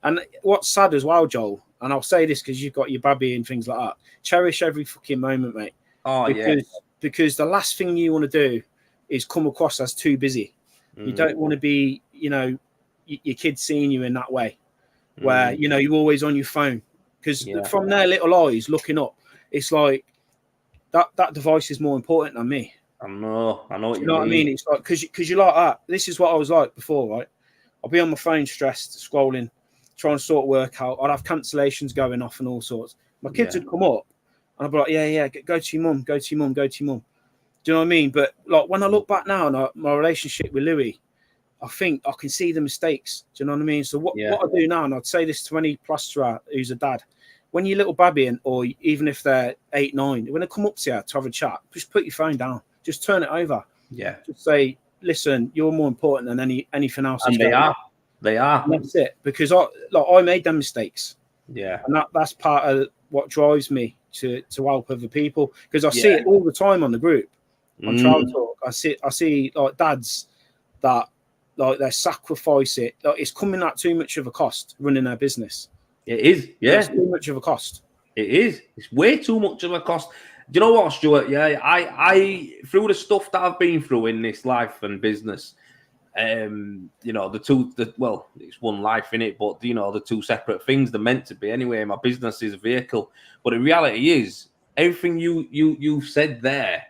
And what's sad as well, Joel, and I'll say this because you've got your baby and things like that. Cherish every fucking moment, mate. Because the last thing you want to do is come across as too busy. You don't want to be, your kids seeing you in that way, where you're always on your phone. Because from their little eyes looking up, it's like that device is more important than me. I know what you know what I mean? It's like because you're like that. This is what I was like before, right? I'll be on my phone, stressed, scrolling, trying to sort work out. I'd have cancellations going off and all sorts. My kids would come up, and I'd be like, go to your mum, go to your mum, go to your mum. Do you know what I mean? But like when I look back now on my relationship with Louis, I think I can see the mistakes. Do you know what I mean? So what I do now, and I'd say this to any plasterer who's a dad, when your little baby, or even if they're 8, 9, when they come up to you to have a chat, just put your phone down. Just turn it over. Yeah. Just say, listen, you're more important than anything else. And they are. And that's it. Because I made them mistakes. Yeah. And that's part of what drives me to help other people. Because I see it all the time on the group. On Trowel Talk. I see like dads that like they sacrifice it. Like it's coming at too much of a cost running their business. It is. Yeah. It's too much of a cost. It is. It's way too much of a cost. Do you know what, Stuart? Yeah, I through the stuff that I've been through in this life and business, it's one life in it, but the two separate things. They're meant to be anyway. My business is a vehicle, but the reality is everything you said there.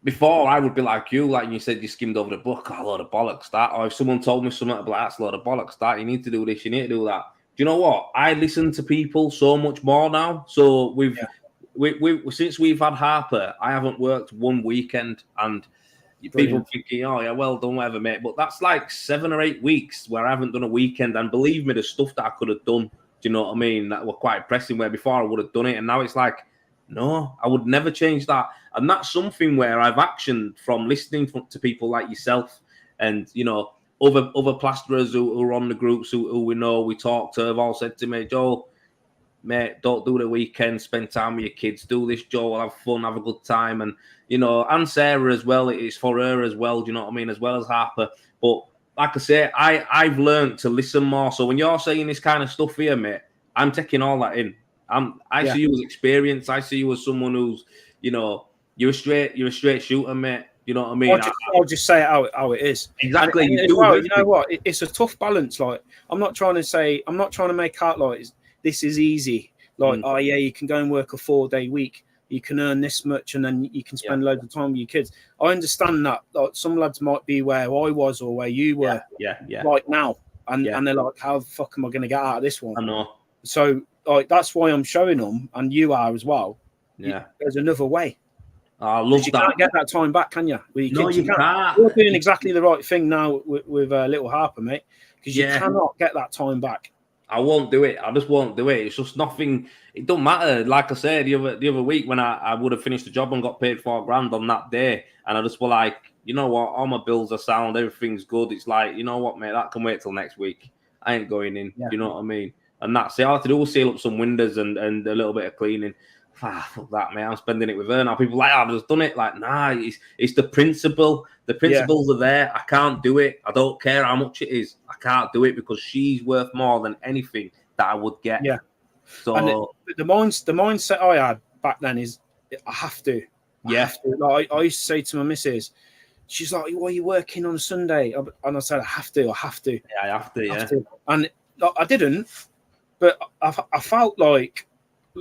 Before I would be like you said, you skimmed over the book. Oh, a lot of bollocks that. Or if someone told me something, I'd be like, that's a lot of bollocks that. You need to do this. You need to do that. Do you know what? I listen to people so much more now. So we since we've had Harper, I haven't worked one weekend, and people thinking, oh yeah, well done, whatever, mate. But that's like 7 or 8 weeks where I haven't done a weekend, and believe me, the stuff that I could have done, do you know what I mean? That were quite pressing. Where before I would have done it, and now it's like, no, I would never change that. And that's something where I've actioned from listening to people like yourself, and other plasterers who are on the groups who we know, we talk to, have all said to me, Joel, mate, don't do the weekend, spend time with your kids, do this, Joel, have fun, have a good time. And and Sarah as well, it's for her as well, do you know what I mean, as well as Harper. But like I say, I've learned to listen more. So when you're saying this kind of stuff here, mate, I'm taking all that in. I see you as experience. I see you as someone who's, you know, you're a straight shooter, mate. You know what I mean? I'll just say it how it is. Exactly. And as well, you know what? It's a tough balance. Like, I'm not trying to make out like this is easy. Like, oh yeah, you can go and work a 4-day week. You can earn this much, and then you can spend loads of time with your kids. I understand that. Like, some lads might be where I was or where you were, like now, and they're like, how the fuck am I going to get out of this one? I know. So, like, that's why I'm showing them, and you are as well. Yeah, there's another way. I love you that. Can't get that time back, can you? No, you can't. You're doing exactly the right thing now with little Harper, mate, because you cannot get that time back. I won't do it. I just won't do it. It's just nothing. It don't matter. Like I said the other week when I would have finished the job and got paid $4,000 on that day, and I just were like, you know what, all my bills are sound, everything's good. It's like, you know what, mate, that can wait till next week. I ain't going in. You know what I mean? And that's it. All I have to do is seal up some windows and a little bit of cleaning. Fuck that, mate. I'm spending it with her now. People are like, I've just done it. Like, nah, it's the principle. The principles are there. I can't do it. I don't care how much it is. I can't do it because she's worth more than anything that I would get. Yeah. So and the mindset I had back then is I have to. I have to. Like, I used to say to my missus, she's like, why are you working on a Sunday? And I said, I have to. Yeah, I have to. Yeah. And I didn't, but I felt like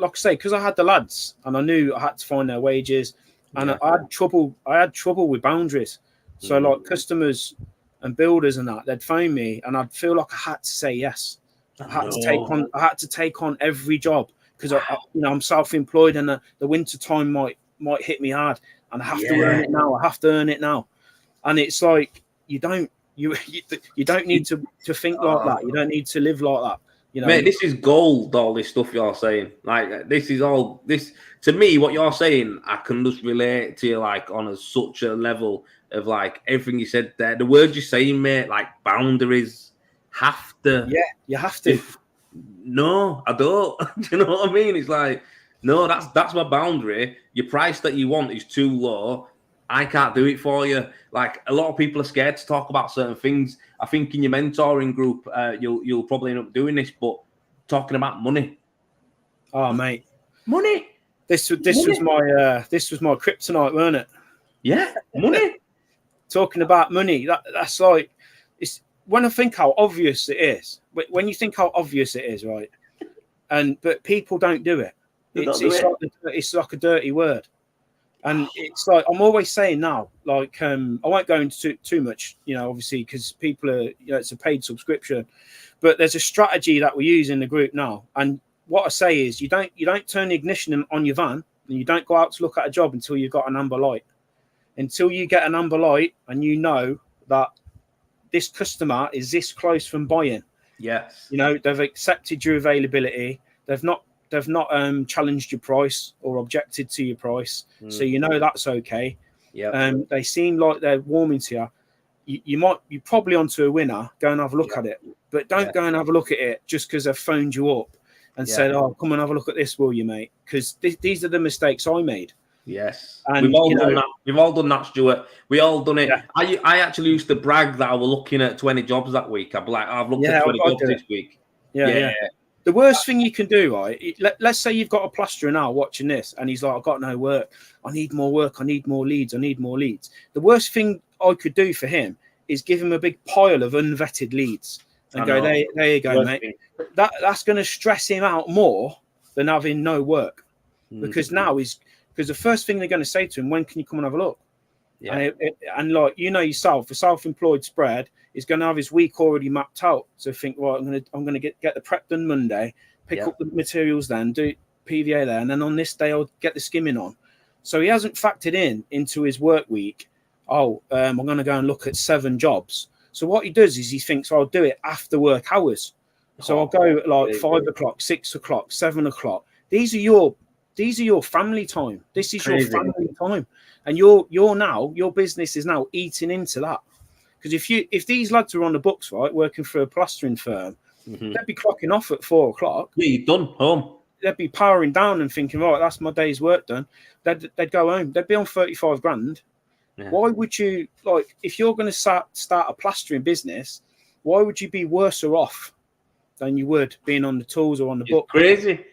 I say, because I had the lads and I knew I had to find their wages, and I had trouble with boundaries. So like customers and builders and that, they'd phone me and I'd feel like I had to say yes. I had to take on every job because I'm self-employed, and the winter time might hit me hard, and I have to earn it now. I have to earn it now. And it's like you don't need to think like that. You don't need to live like that. You know, mate, this is gold, all this stuff you're saying. Like, this is all this to me, what you're saying, I can just relate to you, like, on such a level of, like, everything you said there. The words you're saying, mate, like boundaries, have to. Yeah, you have to. No, I don't. Do you know what I mean? It's like, no, that's my boundary. Your price that you want is too low. I can't do it for you. Like, a lot of people are scared to talk about certain things. I think in your mentoring group, you'll probably end up doing this, but talking about money. Oh, mate, money. This was my kryptonite, weren't it? Yeah, money. Talking about money. That's like, it's when I think how obvious it is. When you think how obvious it is, right? But people don't do it. It's like a dirty word. And it's like, I'm always saying now, like, I won't go into too much, you know, obviously, because people are, you know, it's a paid subscription, but there's a strategy that we use in the group now. And what I say is you don't turn the ignition on your van, and you don't go out to look at a job until you've got an amber light. Until you get an amber light and you know that this customer is this close from buying. Yes. You know, they've accepted your availability. They've not challenged your price or objected to your price, so you know that's okay. Yeah. They seem like they're warming to you. You're probably onto a winner. Go and have a look at it, but don't go and have a look at it just because they've phoned you up and said, "Oh, come and have a look at this, will you, mate?" Because these are the mistakes I made. Yes, and we've all done that. We've all done that, Stuart. We all done it. Yeah. I actually used to brag that I was looking at 20 jobs that week. I'd be like, I've looked at 20 jobs this week. Yeah. The worst thing you can do, right? Let's say you've got a plasterer now watching this, and he's like, "I've got no work. I need more work. I need more leads. I need more leads." The worst thing I could do for him is give him a big pile of unvetted leads and go, "There you go, mate." That's going to stress him out more than having no work, because because the first thing they're going to say to him, "When can you come and have a look?" Yeah. And like, you know yourself, a self-employed spread is going to have his week already mapped out. So think, well, I'm going to get the prep done Monday, pick up the materials, then do PVA there, and then on this day I'll get the skimming on. So he hasn't factored into his work week. I'm going to go and look at 7 jobs. So what he does is he thinks, I'll do it after work hours. So I'll go at like 5 o'clock, 6 o'clock, 7 o'clock. These are your family time. This is your family time. And your business is now eating into that. Because if these lads are on the books, right, working for a plastering firm, they'd be clocking off at 4 o'clock. Yeah, you're done home. They'd be powering down and thinking, right, that's my day's work done. They'd go home. They'd be on 35 grand. Why would you, like, if you're going to start a plastering business, why would you be worse off than you would being on the tools or on the book? Crazy.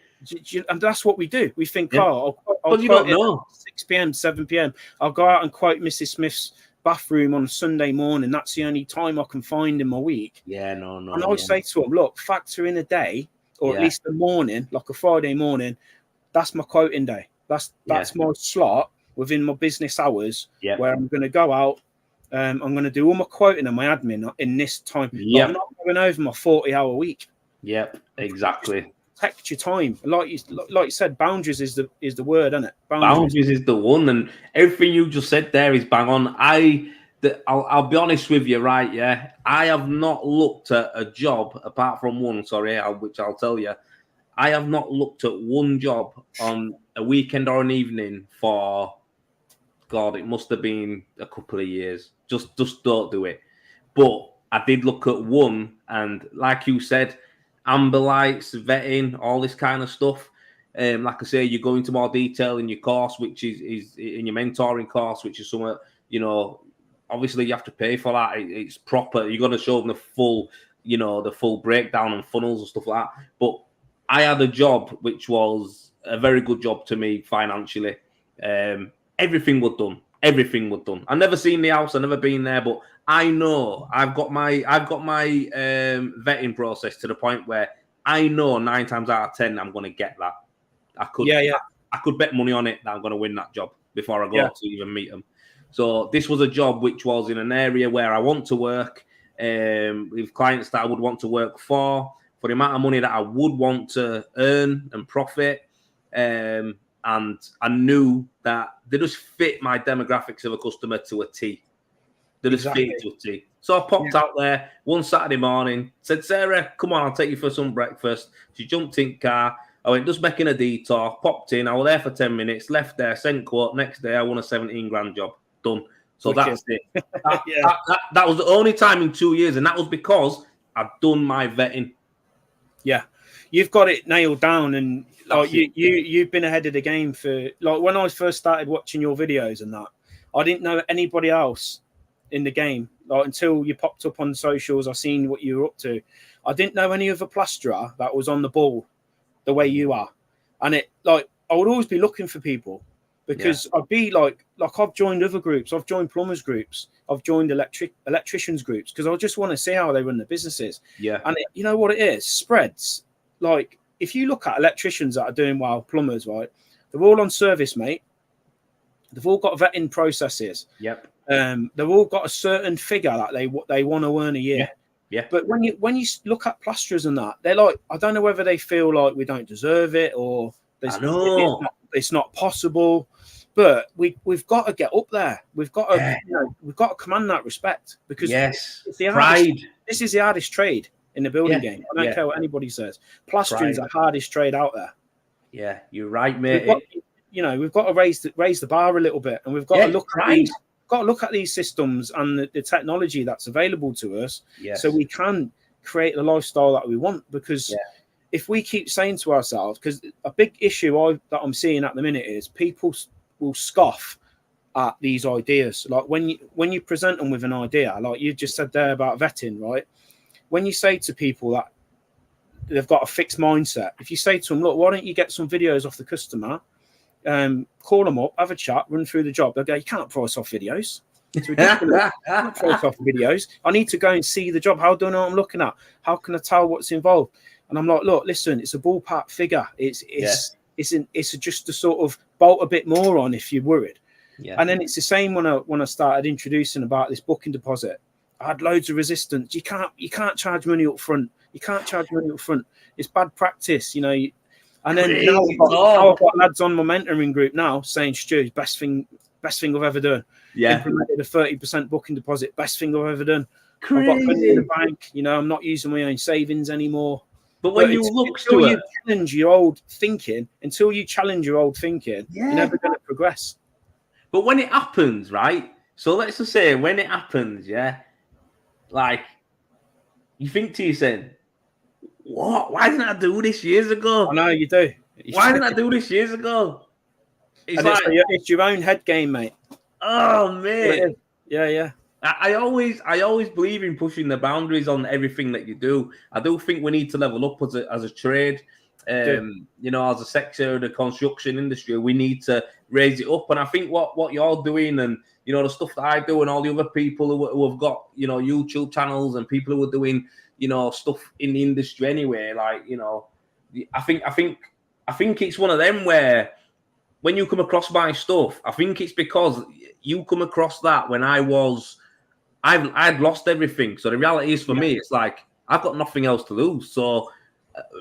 And that's what we do. We think, Yeah. oh, I'll you don't know. 6 p.m., 7 p.m. I'll go out and quote Mrs. Smith's bathroom on a Sunday morning. That's the only time I can find in my week. Yeah, no. And I say to them, look, factor in a day, or at least a morning, like a Friday morning. That's my quoting day. That's my slot within my business hours where I'm going to go out. I'm going to do all my quoting and my admin in this time. Yeah. I'm not going over my 40-hour week. Yep, exactly. Protect your time. Like you said, boundaries is the word, isn't it? Boundaries is the one, and everything you just said there is bang on. I'll be honest with you, right? Yeah, I have not looked at a job apart from one. Which I'll tell you. I have not looked at one job on a weekend or an evening for, God, it must have been a couple of years. Just don't do it. But I did look at one, and like you said, amber lights, vetting, all this kind of stuff. Like I say, you go into more detail in your course, which is in your mentoring course, which is somewhere, obviously you have to pay for that. It's proper. You've got to show them the full breakdown and funnels and stuff like that. But I had a job which was a very good job to me financially. Everything was done. I've never seen the house. I've never been there, but I know I've got my vetting process to the point where I know 9 times out of 10 I'm going to get that. I could bet money on it that I'm going to win that job before I go to even meet them. So this was a job which was in an area where I want to work, with clients that I would want to work for the amount of money that I would want to earn and profit. And I knew that they just fit my demographics of a customer to a T. They just fit to a T. So I popped out there one Saturday morning, said, Sarah, come on, I'll take you for some breakfast. She jumped in the car. I went just making a detour, popped in. I was there for 10 minutes, left there, sent quote. Next day, I won a 17 grand job. Done. So that's it. That was the only time in 2 years. And that was because I'd done my vetting. Yeah. You've got it nailed down, and like you've been ahead of the game for, like, when I first started watching your videos and that, I didn't know anybody else in the game, like, until you popped up on socials. I seen what you were up to. I didn't know any other plasterer that was on the ball the way you are, and it, like, I would always be looking for people, because I'd be like I've joined other groups, I've joined plumbers groups, I've joined electricians groups, because I just want to see how they run their businesses. And you know what it is, spreads. Like, if you look at electricians that are doing well, plumbers, right, they're all on service, mate. They've all got vetting processes. They've all got a certain figure that they want to earn a year. But when you look at plasterers and that, they're like, I don't know whether they feel like we don't deserve it, or it's not possible. But we've got to get up there. We've got to we've got to command that respect, because it's the pride. This is the hardest trade in the building game. I don't care what anybody says. Plastering's the hardest trade out there. Yeah, you're right, mate. We've got to raise the bar a little bit, and we've got to look at these systems and the technology that's available to us, so we can create the lifestyle that we want. Because if we keep saying to ourselves, because a big issue that I'm seeing at the minute is people will scoff at these ideas. Like, when you present them with an idea, like you just said there about vetting, right? When you say to people that they've got a fixed mindset, if you say to them, look, why don't you get some videos off the customer, call them up, have a chat, run through the job, they'll go, you can't price off videos. It's ridiculous. I can't price off videos. I need to go and see the job. How do I know what I'm looking at? How can I tell what's involved? And I'm like, look, listen, it's a ballpark figure. It's just to sort of bolt a bit more on if you're worried. And then it's the same when I started introducing about this booking deposit. I had loads of resistance. You can't charge money up front. You can't charge money up front. It's bad practice, you know. And then now I've got lads on my mentoring group now saying, Stu, best thing I've ever done. Implemented a 30% booking deposit. Best thing I've ever done. I've got money in the bank. You know, I'm not using my own savings anymore. But when you look, until you challenge your old thinking, you're never going to progress. But when it happens, right? So let's just say when it happens, like, you think to yourself, what? Why didn't I do this years ago? I know you do. Why didn't I do this years ago? It's your own head game, mate. Oh, mate. Yeah. I always believe in pushing the boundaries on everything that you do. I do think we need to level up as a trade. You know, as a sector of the construction industry, we need to raise it up. And I think what you're doing, and you know, the stuff that I do, and all the other people who have got, you know, YouTube channels, and people who are doing, you know, stuff in the industry anyway, like, you know, I think it's one of them where when you come across my stuff, I think it's because you come across that when I'd lost everything. So the reality is for me, it's like I've got nothing else to lose. So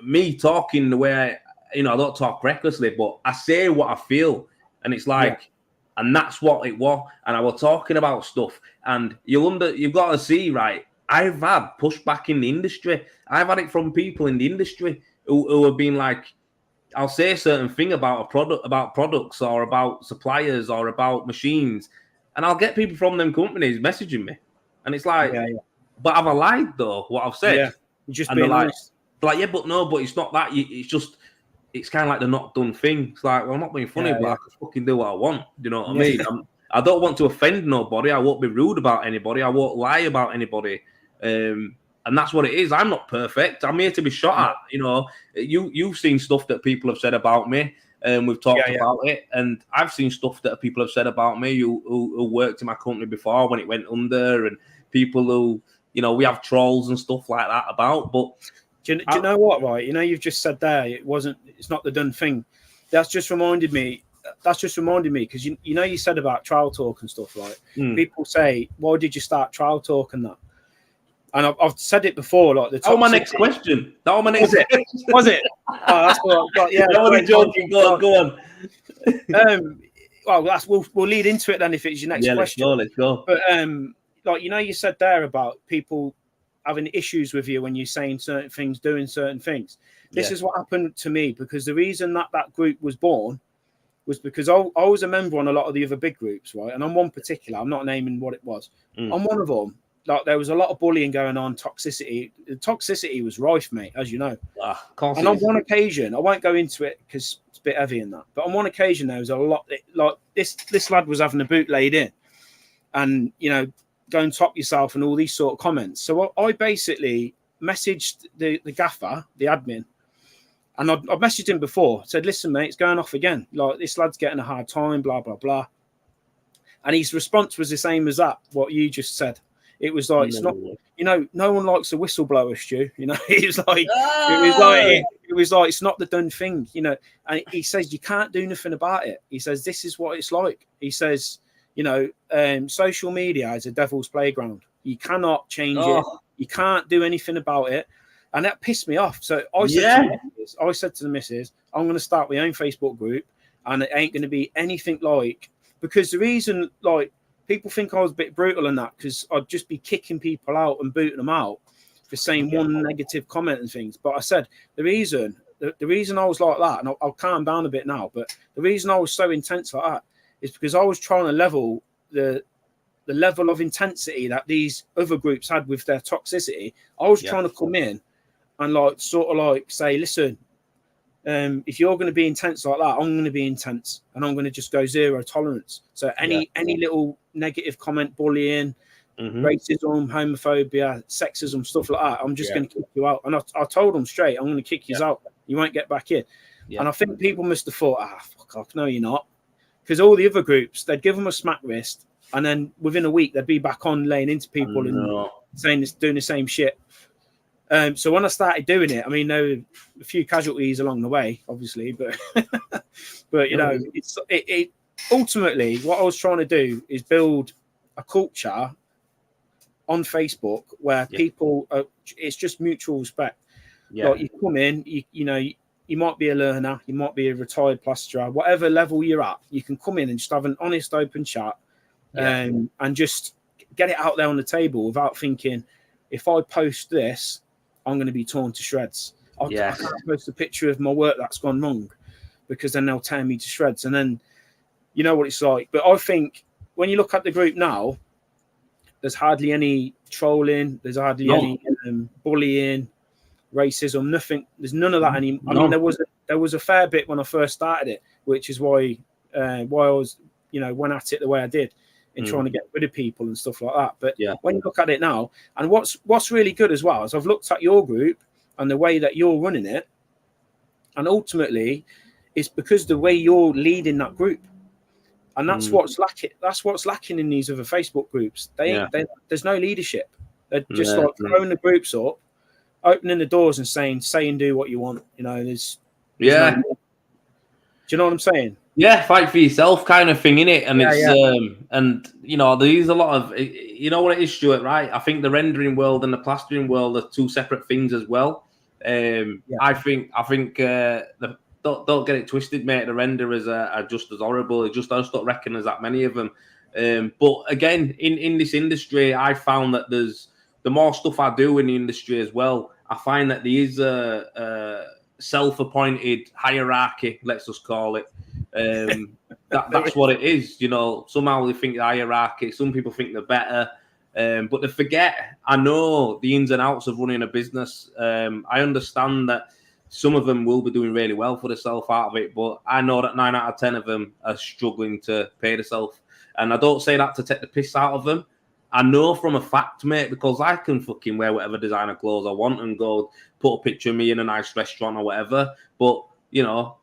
me talking the way I don't talk recklessly, but I say what I feel, and it's like, and that's what it was. And I was talking about stuff, and you've got to see, right? I've had pushback in the industry. I've had it from people in the industry who have been like, I'll say a certain thing about a product, about products, or about suppliers, or about machines, and I'll get people from them companies messaging me, and it's like, but have I lied though? What I've said? Yeah, you're just and being like, honest. like, yeah, but no, but it's not that. It's kind of like the not done thing. It's like, well, I'm not being funny, but I can fucking do what I want. You know what I mean? I don't want to offend nobody. I won't be rude about anybody. I won't lie about anybody. And that's what it is. I'm not perfect. I'm here to be shot at. You know, you've seen stuff that people have said about me, and we've talked about it. And I've seen stuff that people have said about me who worked in my company before when it went under, and people who, you know, we have trolls and stuff like that about. But do you know what? Right, you know, you've just said there, it's not the done thing. That's just reminded me because you know, you said about trial talk and stuff, right? People say, why did you start trial talk and that? And I've said it before, like that was my next question. That was my next question. Was it? Oh, that's what I've got. Yeah, that was joking. Go on. Well, we'll lead into it then if it's your next question. Let's go. But like, you know, you said there about people having issues with you when you're saying certain things, doing certain things. This is what happened to me, because the reason that group was born was because I was a member on a lot of the other big groups, right? And on one particular, I'm not naming what it was. On one of them, like, there was a lot of bullying going on, toxicity. The toxicity was rife, mate, as you know. And on one occasion, I won't go into it because it's a bit heavy in that, but on one occasion there was a lot, like this lad was having a boot laid in, and, you know, go and top yourself and all these sort of comments. So I basically messaged the gaffer, the admin, and I messaged him before, said, listen, mate, it's going off again. Like, this lad's getting a hard time, blah, blah, blah. And his response was the same as that, what you just said. It was like, it's not, you know, no one likes a whistleblower, Stu. You know, it was like, it's not the done thing, you know. And he says, you can't do nothing about it. He says, this is what it's like. He says, you know, social media is a devil's playground. You cannot change it. You can't do anything about it. And that pissed me off. So I said to the missus, I'm going to start my own Facebook group, and it ain't going to be anything like, because the reason, like, people think I was a bit brutal in that, because I'd just be kicking people out and booting them out for saying one negative comment and things. But I said the reason I was like that, and I'll calm down a bit now, but the reason I was so intense like that is because I was trying to level the level of intensity that these other groups had with their toxicity. I was trying to come in and, like, sort of like say, listen, if you're going to be intense like that, I'm going to be intense, and I'm going to just go zero tolerance. So any little negative comment, bullying, racism, homophobia, sexism, stuff like that, I'm just going to kick you out. And I told them straight, I'm going to kick you out. You won't get back in. And I think people must have thought, fuck off, no, you're not. Because all the other groups, they'd give them a smack wrist, and then within a week, they'd be back on laying into people and saying this, doing the same shit. So when I started doing it, I mean, there were a few casualties along the way, obviously, but you know, it ultimately what I was trying to do is build a culture on Facebook where people it's just mutual respect. Like, you come in, you know, you might be a learner, you might be a retired plasterer, whatever level you're at, you can come in and just have an honest, open chat, and just get it out there on the table without thinking, if I post this, I'm going to be torn to shreds. I can't post a picture of my work that's gone wrong, because then they'll tear me to shreds. And then, you know what it's like. But I think when you look at the group now, there's hardly any trolling. There's hardly any bullying, racism, nothing. There's none of that anymore. I mean, there was a fair bit when I first started it, which is why I was, you know, went at it the way I did. in trying to get rid of people and stuff like that. But Yeah. when you look at it now, and what's really good as well is I've looked at your group and the way that you're running it, and ultimately it's because the way you're leading that group. And that's what's lacking. That's what's lacking in these other Facebook groups. There's no leadership. They're just like throwing the groups up, opening the doors and saying, say and do what you want. You know, there's do you know what I'm saying? Yeah, fight for yourself kind of thing, innit? And and you know, there's a lot of, you know what it is, Stuart, right? I think the rendering world and the plastering world are two separate things as well. I think don't get it twisted, mate. The renderers are just as horrible. I just don't reckon there's that many of them. But again, in this industry, I found that there's the more stuff I do in the industry as well, I find that there is a self-appointed hierarchy, let's just call it. That's what it is. You know, somehow they think the hierarchy. Some people think they're better. But they forget, I know the ins and outs of running a business. I understand that some of them will be doing really well for themselves out of it, but I know that 9 out of 10 of them are struggling to pay themselves. And I don't say that to take the piss out of them. I know from a fact, mate, because I can fucking wear whatever designer clothes I want and go put a picture of me in a nice restaurant or whatever. But, you know,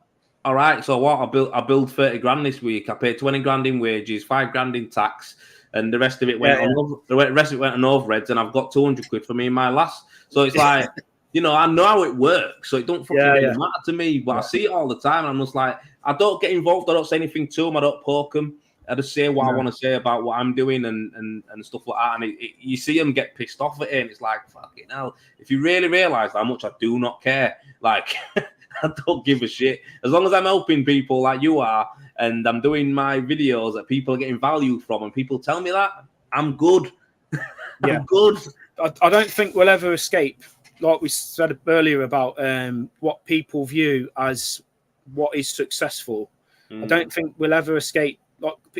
all right, so what? I build 30 grand this week. I pay 20 grand in wages, 5 grand in tax. And the rest of it went on. The rest of it went on overheads, and I've got 200 quid for me in my last. So it's like, you know, I know how it works, so it don't fucking really matter to me. But I see it all the time, and I'm just like, I don't get involved. I don't say anything to them. I don't poke them. I just say what I want to say about what I'm doing and stuff like that. And you see them get pissed off at it, and it's like, fucking hell. If you really realise how much I do not care, like, I don't give a shit. As long as I'm helping people like you are, and I'm doing my videos that people are getting value from, and people tell me that, I'm good. I'm good. I don't think we'll ever escape, like we said earlier, about what people view as what is successful. I don't think we'll ever escape.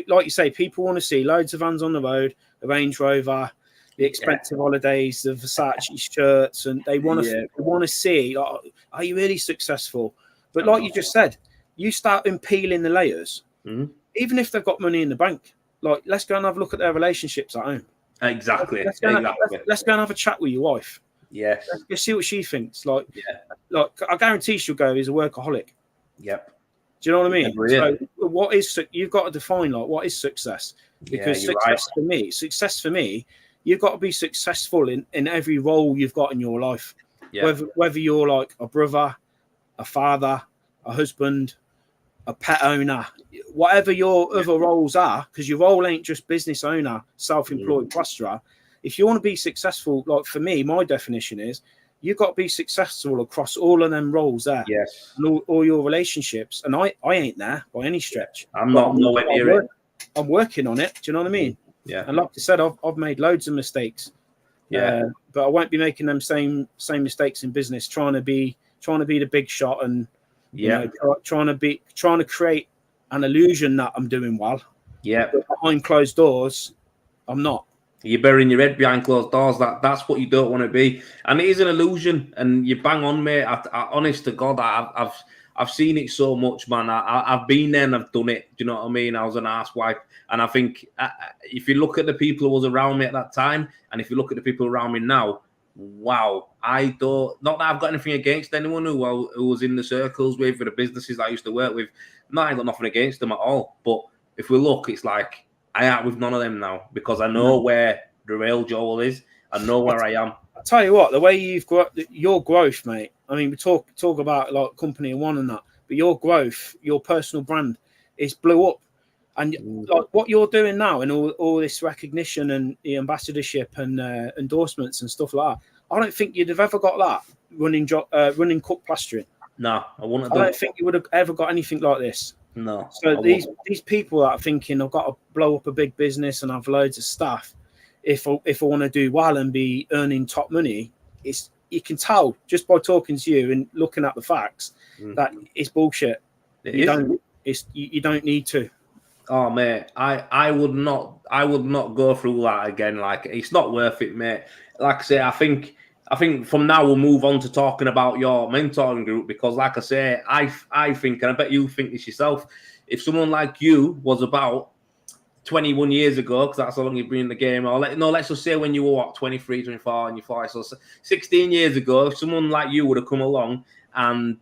Like you say, people want to see loads of vans on the road, a Range Rover, the expensive holidays, the Versace shirts, and they want to see, like, are you really successful? But like you just said, you start peeling the layers, even if they've got money in the bank. Like, let's go and have a look at their relationships at home. Exactly. Let's go and have a chat with your wife. Yeah. Let's see what she thinks. Like I guarantee she'll go, he's a workaholic. Yep. Do you know what I mean? So what is, you've got to define, like, what is success? Because success for me, you've got to be successful in every role you've got in your life. Yeah. Whether you're like a brother, a father, a husband, a pet owner, whatever your other roles are, because your role ain't just business owner, self-employed plasterer. If you want to be successful, like for me, my definition is you've got to be successful across all of them roles there. Yes. And all your relationships. And I ain't there by any stretch. I'm not nowhere near it. I'm working on it. Do you know what I mean? Yeah. And like I said, I've made loads of mistakes. Yeah. But I won't be making them same mistakes in business, trying to be the big shot and you know, trying to create an illusion that I'm doing well. Yeah. But behind closed doors, I'm not. You're burying your head behind closed doors. That's what you don't want to be, and it is an illusion. And you bang on, mate. I honest to God, I've seen it so much, man. I've been there and I've done it. Do you know what I mean? I was an arsewipe, and I think if you look at the people who was around me at that time, and if you look at the people around me now, wow, I don't. Not that I've got anything against anyone who was in the circles with the businesses I used to work with. No, I got nothing against them at all. But if we look, it's like I aren't with none of them now because I know where the real Joel is. I know where I am. I'll tell you what, the way you've got your growth, mate. I mean, we talk about like company one and that, but your growth, your personal brand, is blew up, and like what you're doing now, and all this recognition and the ambassadorship and endorsements and stuff like that. I don't think you'd have ever got that running Cook Plastering. No, I wouldn't. I don't think you would have ever got anything like this. No. So these people that are thinking I've got to blow up a big business and have loads of staff, if I want to do well and be earning top money, you can tell just by talking to you and looking at the facts that it's bullshit. You don't need to. Oh mate, I would not go through that again. Like, it's not worth it, mate. Like I say, I think from now we'll move on to talking about your mentoring group, because like I say, I think, and I bet you think this yourself, if someone like you was about 21 years ago, because that's how long you've been in the game, or let's just say when you were, what, 23, 24, and you fly. So 16 years ago, if someone like you would have come along and,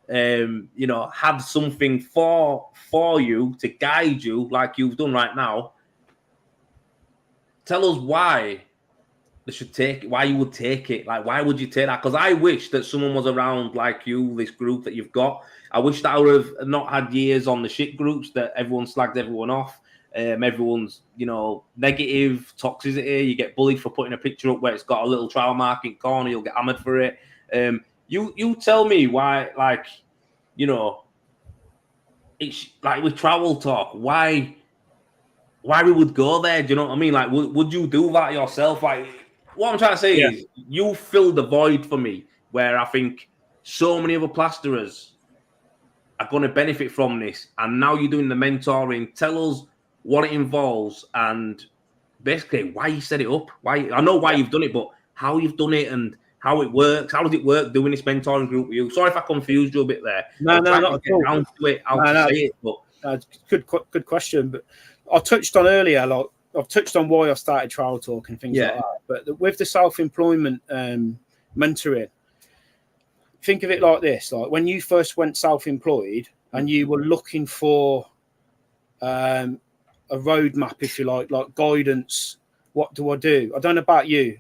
had something for you to guide you like you've done right now, tell us why they should take it, why you would take it. Like, why would you take that? Because I wish that someone was around like you, this group that you've got. I wish that I would have not had years on the shit groups that everyone slagged everyone off. Everyone's, negative toxicity. You get bullied for putting a picture up where it's got a little trial mark in corner. You'll get hammered for it. You tell me why, it's like with Trowel talk, why we would go there. Do you know what I mean? Like, would you do that yourself? Like, what I'm trying to say is you fill the void for me where I think so many other plasterers are going to benefit from this. And now you're doing the mentoring. Tell us what it involves and basically why you set it up. Why I know why you've done it, but how you've done it and how it works. How does it work doing this mentoring group with you? Sorry if I confused you a bit there. No, not at all. Good question. But I touched on earlier, like I've touched on why I started Trowel Talk and things like that. But with the self-employment mentoring, think of it like this: like when you first went self-employed and you were looking for a roadmap, if you like guidance. What do I do? I don't know about you,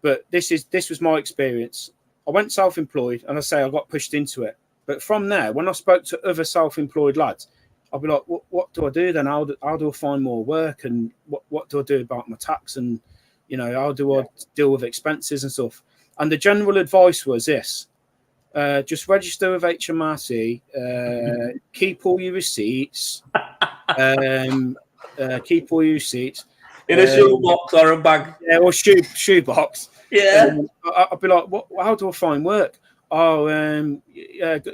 but this was my experience. I went self-employed, and I got pushed into it. But from there, when I spoke to other self-employed lads, I'll be like, what do I do then? How do I find more work? And what do I do about my tax? And, how do I deal with expenses and stuff? And the general advice was this: just register with HMRC, keep all your receipts, keep all your receipts. In a shoebox or a bag. Yeah, or shoebox. Yeah. I'll be like, how do I find work?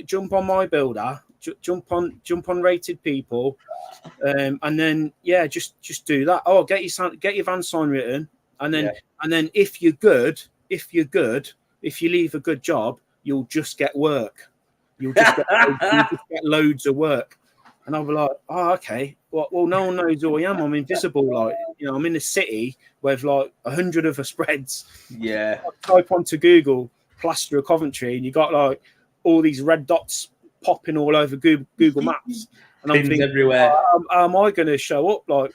Jump on My Builder, jump on Rated People, and then just do that. Get your van sign written, and then if you're good, if you leave a good job, you'll just get work. You'll just get loads of work. And I'll be like, okay. Well, no one knows who I am. I'm invisible. Like, I'm in a city with like 100 other spreads. Yeah. I type onto Google plaster of Coventry, and you got like all these red dots popping all over Google Maps. And I'm thinking, everywhere. how am I going to show up like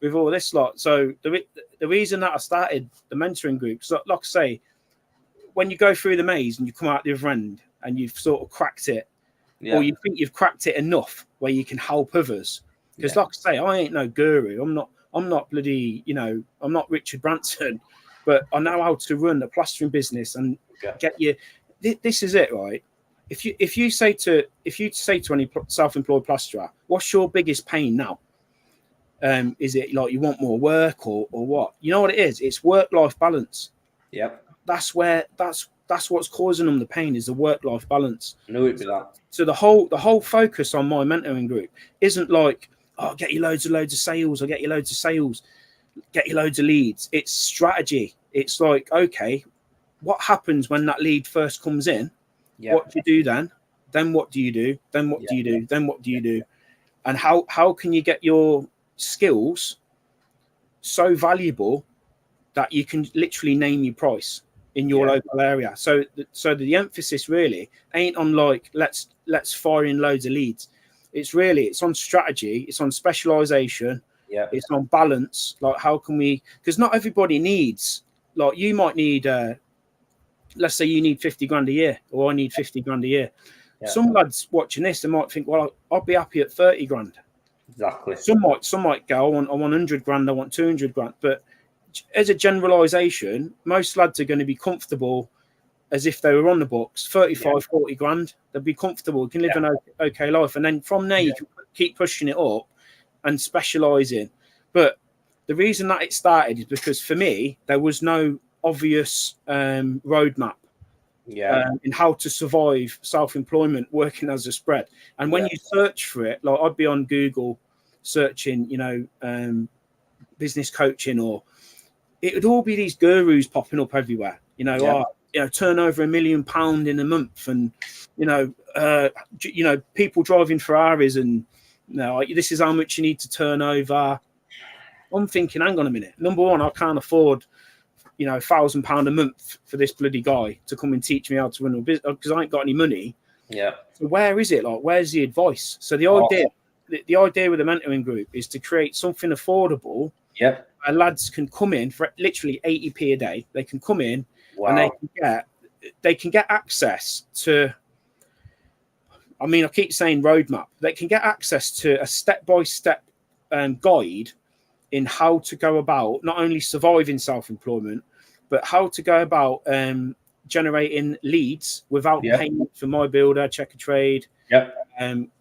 with all this lot? So the reason that I started the mentoring groups, like I say, when you go through the maze and you come out the other end and you've sort of cracked it, or you think you've cracked it enough where you can help others. Because like I say, I ain't no guru. I'm not bloody, I'm not Richard Branson, but I know how to run a plastering business and get you. This is it, right? If you say to any self-employed plasterer, what's your biggest pain now? Is it like you want more work or what? You know what it is? It's work-life balance. Yep. That's what's causing them the pain, is the work-life balance. I knew it'd be that. So the whole focus on my mentoring group isn't like, I'll get you loads of sales, I'll get you loads of sales, get you loads of leads. It's strategy. It's like, okay, what happens when that lead first comes in? Yep. What do you do then? Then what do you do? Then what do you do? Then what do you do? And how can you get your skills so valuable that you can literally name your price in your local area? So the emphasis really ain't on like let's fire in loads of leads. It's on strategy, it's on specialization, it's on balance. Like, how can we, because not everybody needs, like, you might need let's say you need 50 grand a year, or I need 50 grand a year. Some lads watching this, they might think, well, I'll be happy at 30 grand. Exactly. Some might go, I want 100 grand, I want 200 grand. But as a generalization, most lads are going to be comfortable as if they were on the books, 35, 40 grand. They'll be comfortable, can live an okay life. And then from there, you can keep pushing it up and specializing. But the reason that it started is because for me, there was no obvious roadmap in how to survive self-employment working as a spread. And when you search for it, like I'd be on Google searching, business coaching, or it would all be these gurus popping up everywhere, turn over £1 million in a month, and people driving Ferraris, and this is how much you need to turn over, I'm thinking, hang on a minute. Number one, I can't afford, £1,000 a month for this bloody guy to come and teach me how to run a business because I ain't got any money. Yeah. So where is it? Like, where's the advice? So the idea with the mentoring group is to create something affordable. Yep. Where lads can come in for literally 80p a day. They can come in and they can get access to. I mean, I keep saying roadmap. They can get access to a step-by-step guide in how to go about not only surviving self-employment, but how to go about generating leads without paying for My Builder, Check a Trade. Yep.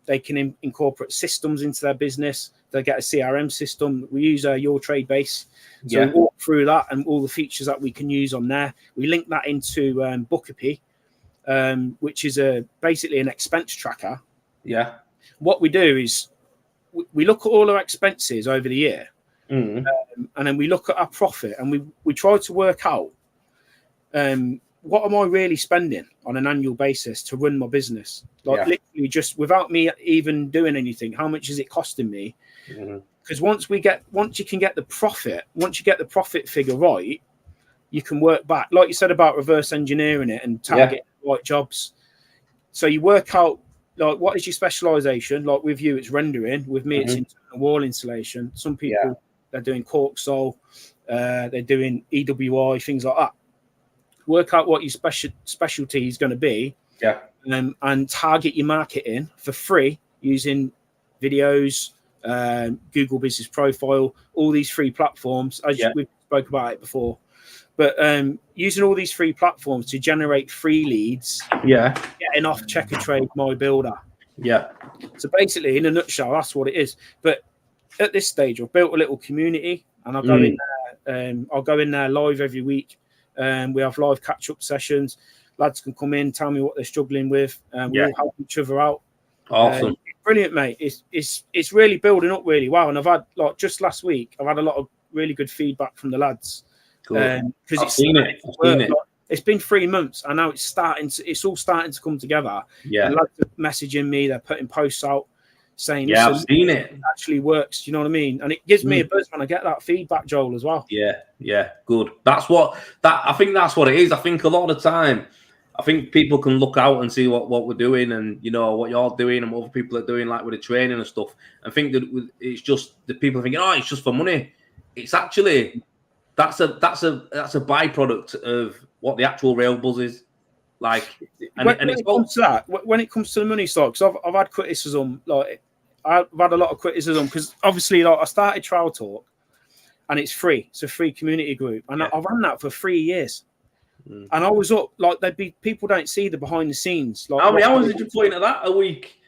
They can incorporate systems into their business. They get a CRM system. We use Your Trade Base. So we walk through that and all the features that we can use on there. We link that into Bookapy, which is basically an expense tracker. Yeah. What we do is we look at all our expenses over the year, and then we look at our profit, and we try to work out what am I really spending on an annual basis to run my business? Literally just without me even doing anything, how much is it costing me? Because once you get the profit figure right, you can work back, like you said about reverse engineering it and target the right jobs. So you work out like what is your specialization? Like with you, it's rendering. With me, it's internal wall insulation. Some people they're doing cork sole, they're doing EWI, things like that. Work out what your specialty is going to be, and target your marketing for free using videos, Google Business Profile, all these free platforms. As we spoke about it before, but using all these free platforms to generate free leads, getting off Check a Trade, My Builder. So basically, in a nutshell, that's what it is. But at this stage, I've built a little community, and I'll go in there. I'll go in there live every week. We have live catch-up sessions. Lads can come in, tell me what they're struggling with, and we all help each other out. Awesome, brilliant, mate. It's really building up really well. And I've had just last week, I've had a lot of really good feedback from the lads. Because I've seen it. It's been 3 months, and now it's all starting to come together. And lads are messaging me, they're putting posts out saying, I've seen it. It actually works. Do you know what I mean? And it gives me a buzz when I get that feedback, Joel, as well. Good. I think that's what it is. I think a lot of the time, I think people can look out and see what we're doing, and what you're doing and what other people are doing, like with the training and stuff, and think that it's just the people thinking, oh, it's just for money. It's actually that's a byproduct of what the actual real buzz is. Like, when it comes to the money side, because I've had criticism, like I've had a lot of criticism, because obviously, like I started Trowel Talk, and it's free. It's a free community group, and I've run that for 3 years. And I was up, like, people don't see the behind the scenes. Like, how many hours did you put into that a week?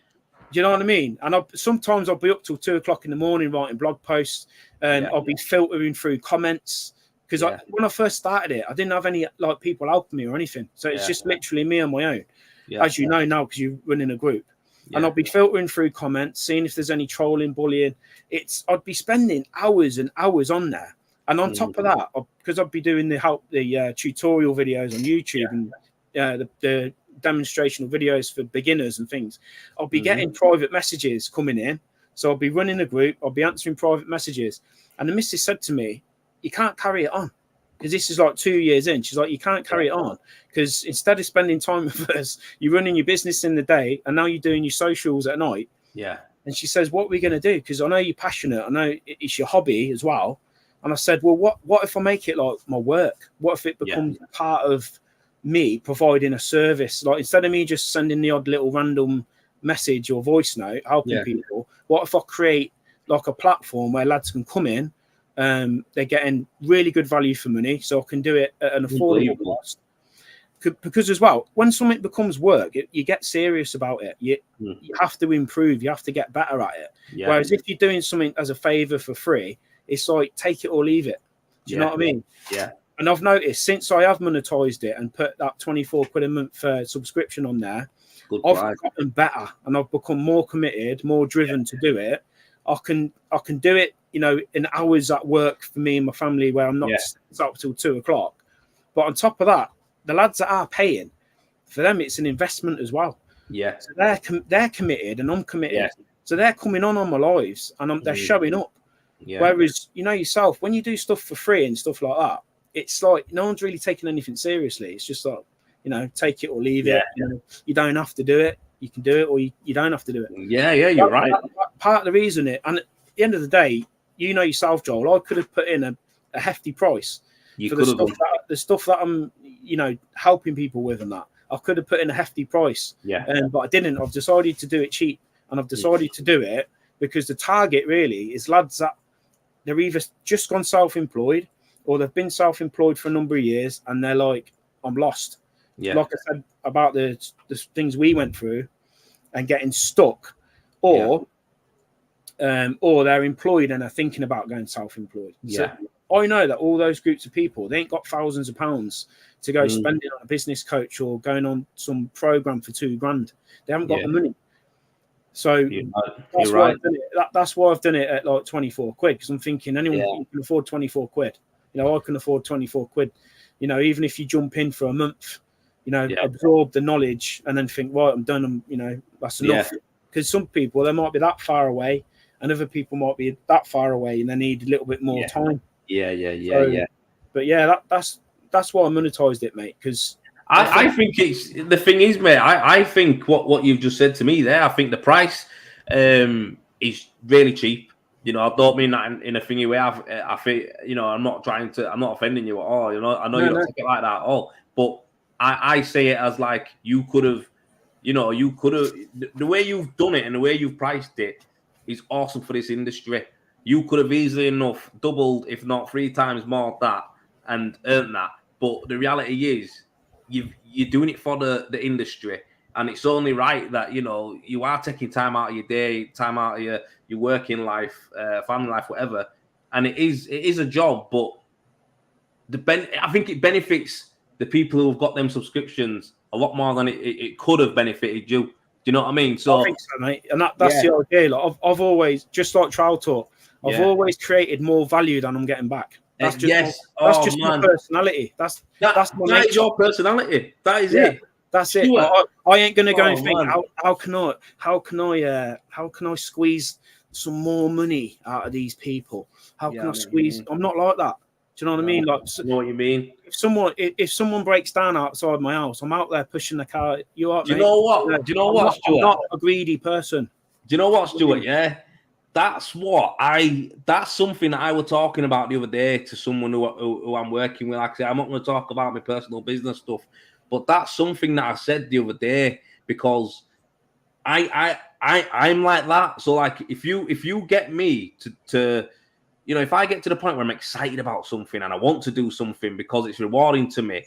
Do you know what I mean? And sometimes I'll be up till 2 o'clock in the morning writing blog posts, and I'll be filtering through comments. Because when I first started it, I didn't have any people helping me or anything. So it's just literally me on my own, as you know now, because you're running a group. And I'll be filtering through comments, seeing if there's any trolling, bullying. I'd be spending hours and hours on there. And on top of that, because I'd be doing the tutorial videos on YouTube and the demonstrational videos for beginners and things, I'll be getting private messages coming in. So I'll be running a group. I'll be answering private messages. And the missus said to me, you can't carry it on, because this is like 2 years in. She's like, you can't carry it on, because instead of spending time with us, you're running your business in the day, and now you're doing your socials at night. And she says, what are we going to do? Because I know you're passionate. I know it's your hobby as well. And I said, well, what if I make it like my work? What if it becomes part of me providing a service? Like, instead of me just sending the odd little random message or voice note helping people, what if I create like a platform where lads can come in? They're getting really good value for money, so I can do it at an affordable cost. Because as well, when something becomes work, you get serious about it. You have to improve. You have to get better at it. Whereas if you're doing something as a favor for free, it's like take it or leave it. Do you know what I mean? And I've noticed since I have monetized it and put that 24 quid a month subscription on there, I've gotten better, and I've become more committed, more driven to do it. I can do it, in hours at work for me and my family, where I'm not up till 2 o'clock. But on top of that, the lads that are paying, for them, it's an investment as well. So they're committed, and I'm committed. So they're coming on my lives, and they're showing up. Yeah. Whereas, you know yourself, when you do stuff for free and stuff like that, it's like no one's really taking anything seriously. It's just like, you know, take it or leave it. You know, you don't have to do it. You can do it, or you don't have to do it. Yeah, you're right. Part of the reason and at the end of the day, you know yourself, Joel, I could have put in a hefty price for the stuff that I'm, you know, helping people with and that. I could have put in a hefty price. Yeah. But I didn't. I've decided to do it cheap, and I've decided to do it because the target really is lads that they're either just gone self-employed or they've been self-employed for a number of years and they're like, I'm lost. Yeah. Like I said about the things we went through and getting stuck, or they're employed and are thinking about going self-employed. Yeah. So I know that all those groups of people, they ain't got thousands of pounds to go spending on a business coach or going on some program for $2,000. They haven't got the money. So that's why I've done it. That's why I've done it at like 24 quid, because I'm thinking anyone who can afford 24 quid. You know, I can afford 24 quid. You know, even if you jump in for a month, you know, absorb the knowledge and then think, right, I'm done. You know, that's enough. Because some people, they might be that far away, and other people might be that far away, and they need a little bit more time. But yeah, that's why I monetized it, mate. Because I think it's the thing is, mate. I think what you've just said to me there. I think the price is really cheap. You know, I don't mean that in a thingy way. I think, you know, I'm not offending you at all. You know, I know you don't take it like that at all. But I say it as like you could have, the way you've done it and the way you've priced it is awesome for this industry. You could have easily enough doubled, if not 3 times more that, and earned that. But the reality is, you're doing it for the industry, and it's only right that, you know, you are taking time out of your day, time out of your working life, family life, whatever. And it is a job, but I think it benefits the people who have got them subscriptions a lot more than it could have benefited you. Do you know what I mean? So I think so, mate. And that's the idea. Like, I've always, just like Trowel Talk, I've always created more value than I'm getting back. That's just my personality. That's my nature. Is your personality. That is it. That's it. I ain't gonna go and think how can I squeeze some more money out of these people? How can I squeeze? I'm not like that. Do you know what I mean? Like, I know what you mean. If someone breaks down outside my house, I'm out there pushing the car. You are. Do you know what? Do you know what, Stuart? I'm not a greedy person. Do you know what, Stuart? Yeah. That's something that I was talking about the other day to someone who I'm working with. Like I say, I'm not going to talk about my personal business stuff, but that's something that I said the other day, because I'm like that. So like, if you get me to you know, if I get to the point where I'm excited about something and I want to do something because it's rewarding to me,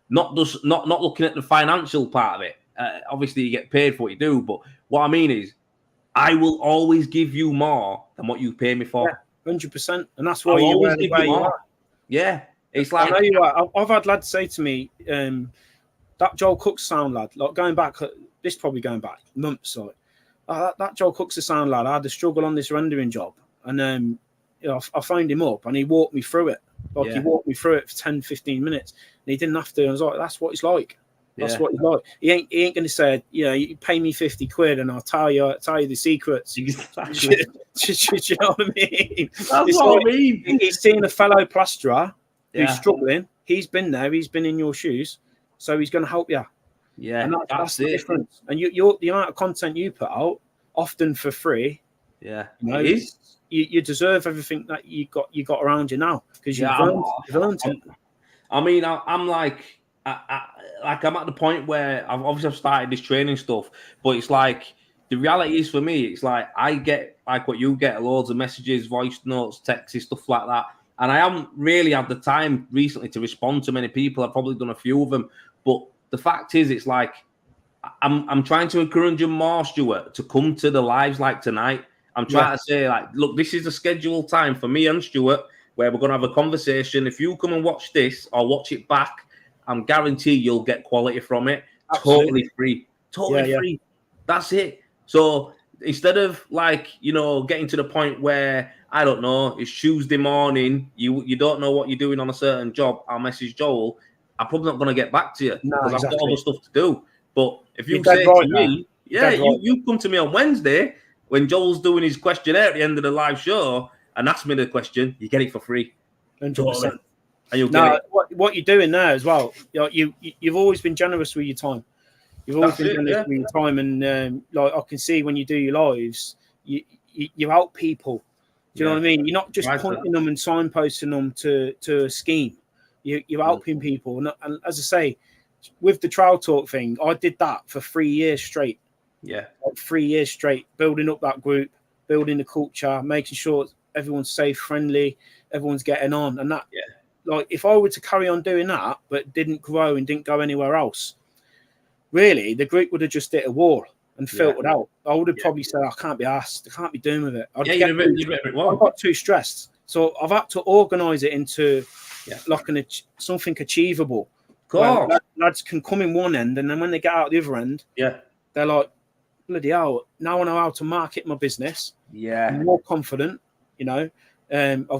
not looking at the financial part of it. Obviously, you get paid for what you do, but what I mean is, I will always give you more than what you pay me for. 100%, and that's why you always give you more. Yeah, it's like, I know you are. I've had lads say to me, that Joel Cook's sound lad, like going back months. Like, that Joel Cook's a sound lad. I had to struggle on this rendering job, and you know, I phoned him up and he walked me through it. Like, he walked me through it for 10, 15 minutes, and he didn't have to. I was like, that's what it's like. That's what he's like. He ain't going to say, you know, you pay me 50 quid and I'll tell you the secrets. Exactly. Do you know what I mean? That's what I mean. He's seeing a fellow plasterer who's struggling. He's been there. He's been in your shoes, so he's going to help you. Yeah, and that's the difference. And the amount of content you put out, often for free. Yeah, you know, it is. You deserve everything that you got around you now, because you've earned it. I mean, I'm like. I'm at the point where I've started this training stuff, but it's like, the reality is for me, it's like I get like what you get, loads of messages, voice notes, texts, stuff like that, and I haven't really had the time recently to respond to many people. I've probably done a few of them, but the fact is, it's like I'm trying to encourage them more, Stuart, to come to the lives like tonight. I'm trying to say, like, look, this is a scheduled time for me and Stuart where we're going to have a conversation. If you come and watch this or watch it back, I'm guaranteed you'll get quality from it. Absolutely. Totally free. That's it. So instead of, like, you know, getting to the point where, I don't know, it's Tuesday morning, you don't know what you're doing on a certain job, I'll message Joel. I'm probably not going to get back to you because I've got other stuff to do. But if you say to me, you come to me on Wednesday when Joel's doing his questionnaire at the end of the live show, and ask me the question, you get it for free. 100%. And you'll now, get it. What you're doing there as well, you've always been generous with your time. You've always been generous with your time, and like I can see when you do your lives, you help people. Do you know what I mean? You're not just pointing them and signposting them to a scheme. You're helping people, and as I say, with the Trowel Talk thing, I did that for 3 years straight. Yeah, like 3 years straight, building up that group, building the culture, making sure everyone's safe, friendly, everyone's getting on, and that. Yeah. Like, if I were to carry on doing that, but didn't grow and didn't go anywhere else, really, the group would have just hit a wall and filtered out. I would have probably said, I can't be asked. I can't be doing with it. I got too stressed. So I've had to organise it into like something achievable. Cool. Lads can come in one end, and then when they get out the other end, they're like, bloody hell, now I know how to market my business. Yeah. I'm more confident, I've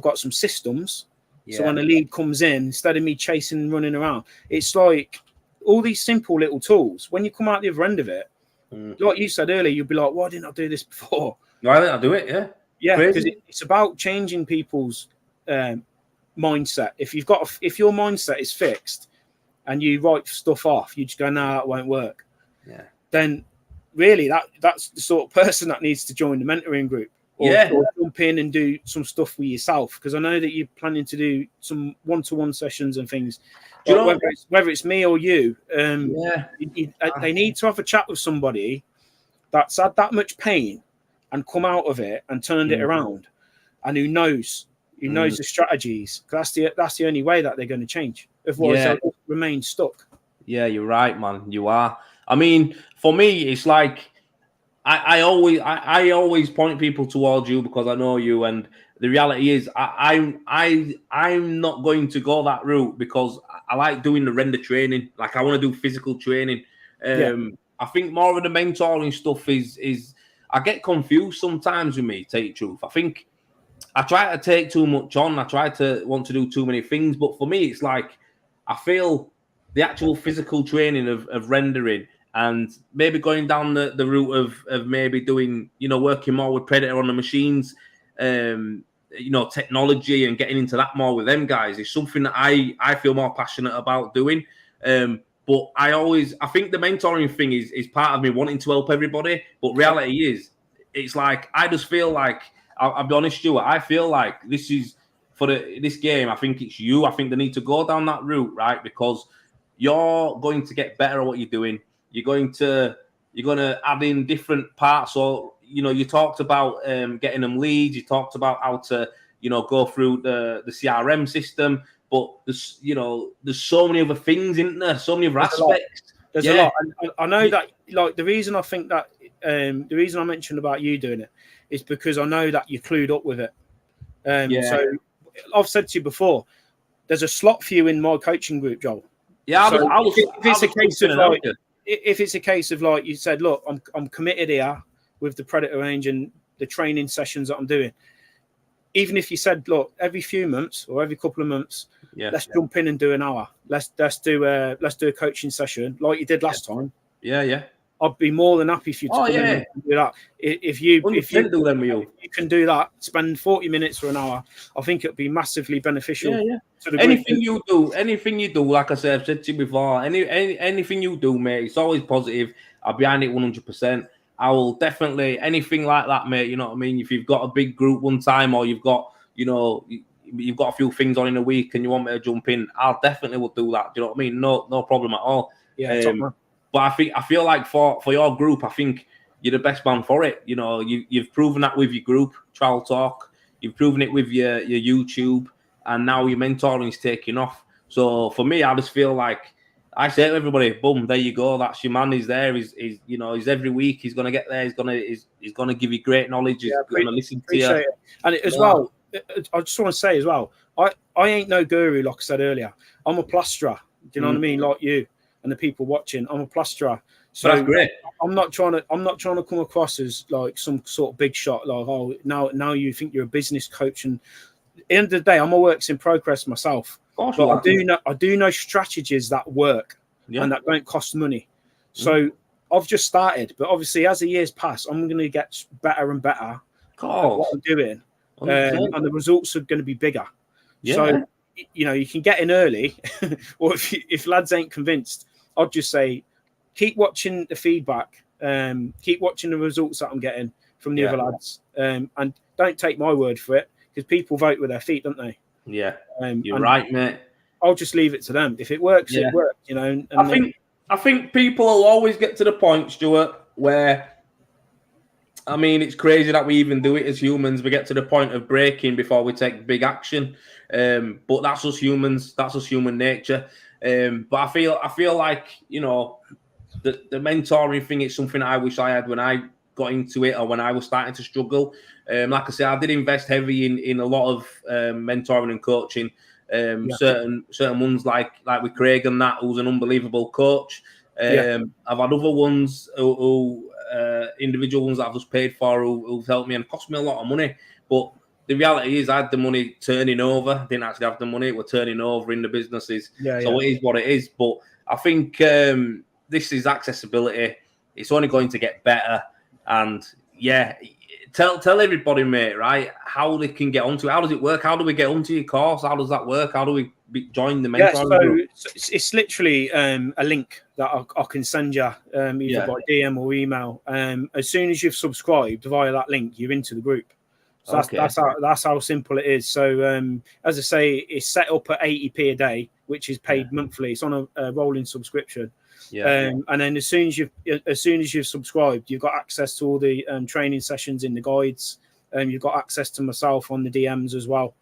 got some systems. So when a lead comes in, instead of me chasing and running around, it's like all these simple little tools. When you come out the other end of it, like you said earlier, you'll be like, why didn't I do this before? Why didn't I do it? Yeah. Yeah, because it's about changing people's mindset. If your mindset is fixed and you write stuff off, you just go, no, that won't work. Yeah. Then really that's the sort of person that needs to join the mentoring group. Or jump in and do some stuff with yourself, because I know that you're planning to do some one-to-one sessions and things. Whether it's me or you, they need to have a chat with somebody that's had that much pain and come out of it and turned it around, and who knows the strategies. That's the only way that they're going to change. Otherwise, they'll remain stuck. Yeah, you're right, man. You are. I mean, for me, it's like. I always point people towards you because I know you, and the reality is I'm not going to go that route because I like doing the render training. Like, I want to do physical training. I think more of the mentoring stuff is I get confused sometimes with me, to tell you the truth. I think I try to take too much on. I try to want to do too many things, but for me, it's like I feel the actual physical training of rendering. And maybe going down the route of maybe doing, working more with Predator on the machines, technology and getting into that more with them guys is something that I feel more passionate about doing. But I think the mentoring thing is part of me wanting to help everybody. But reality is, it's like, I just feel like, I'll be honest, Stuart, I feel like this is, for this game, I think it's you. I think they need to go down that route, right? Because you're going to get better at what you're doing. You're going to add in different parts. So, you talked about getting them leads. You talked about how to, go through the CRM system. But there's so many other things, isn't there? So many other aspects. There's a lot. I know that, like, the reason I think that, the reason I mentioned about you doing it is because I know that you're clued up with it. So I've said to you before, there's a slot for you in my coaching group, Joel. Yeah, if it's a case of like you said, look, I'm committed here with the Predator range and the training sessions that I'm doing. Even if you said, look, every few months or every couple of months, let's jump in and do an hour. Let's do a coaching session like you did last time. Yeah. I'd be more than happy for you to come in and do that. If you can do that, spend 40 minutes or an hour, I think it'd be massively beneficial. To the anything you do, like I said, I've said to you before, anything you do, mate, it's always positive. I'm behind it 100%. I will definitely, anything like that, mate, you know what I mean? If you've got a big group one time, or you've got, you've got a few things on in a week and you want me to jump in, I'll definitely will do that. Do you know what I mean? No problem at all. But I feel like for your group, I think you're the best man for it. You've proven that with your group, Trowel Talk. You've proven it with your YouTube, and now your mentoring is taking off. So for me, I just feel like I say to everybody, boom, there you go. That's your man. He's there. He's every week. He's gonna get there. He's gonna give you great knowledge. He's gonna listen to you. It. And as well, I just want to say as well, I ain't no guru, like I said earlier. I'm a plasterer. Do you know what I mean? Like you and the people watching, I'm a plasterer. So that's great. I'm not trying to come across as like some sort of big shot. Like, oh, now you think you're a business coach, and at the end of the day, I'm a works in progress myself. But I do know strategies that work and that don't cost money. So I've just started, but obviously as the years pass, I'm going to get better and better at what I'm doing. and the results are going to be bigger. Yeah. So, you can get in early, or if lads ain't convinced, I'd just say, keep watching the feedback, keep watching the results that I'm getting from the other lads, and don't take my word for it, because people vote with their feet, don't they? Yeah, you're right, mate. I'll just leave it to them. If it works, it works, And I think people will always get to the point, Stuart, where, I mean, it's crazy that we even do it as humans. We get to the point of breaking before we take big action. But that's us humans. That's us human nature. But I feel like, the mentoring thing is something I wish I had when I got into it, or when I was starting to struggle. Like I said, I did invest heavy in a lot of mentoring and coaching. Certain ones like with Craig and that, who's an unbelievable coach. I've had other ones who individual ones that I've just paid for who've helped me and cost me a lot of money. But the reality is, I had the money turning over. Didn't actually have the money; it was turning over in the businesses. So it is what it is. But I think this is accessibility. It's only going to get better. And tell everybody, mate, right, how they can get onto it. How does it work? How do we get onto your course? How does that work? How do we join the mentoring group? So it's literally a link that I can send you either by DM or email. As soon as you've subscribed via that link, you're into the group. So that's how simple it is. So as I say, it's set up at 80p a day, which is paid monthly. It's on a rolling subscription. And then as soon as you've subscribed, you've got access to all the training sessions in the guides, and you've got access to myself on the DMs as well.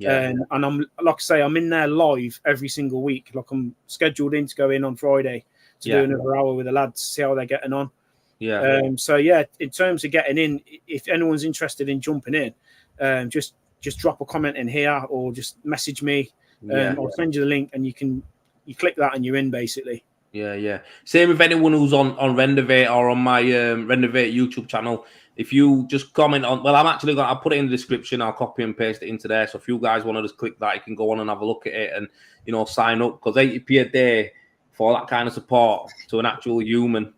And I'm, like I say, I'm in there live every single week. Like, I'm scheduled in to go in on Friday to do another hour with the lads, see how they're getting on. So in terms of getting in, if anyone's interested in jumping in, just drop a comment in here, or just message me. I'll send you the link, and you click that and you're in, basically. Same with anyone who's on Rendervate or on my Rendervate YouTube channel. If you just comment on, I'll put it in the description. I'll copy and paste it into there. So if you guys want to just click that, you can go on and have a look at it and, sign up, because 80p a day for that kind of support to an actual human.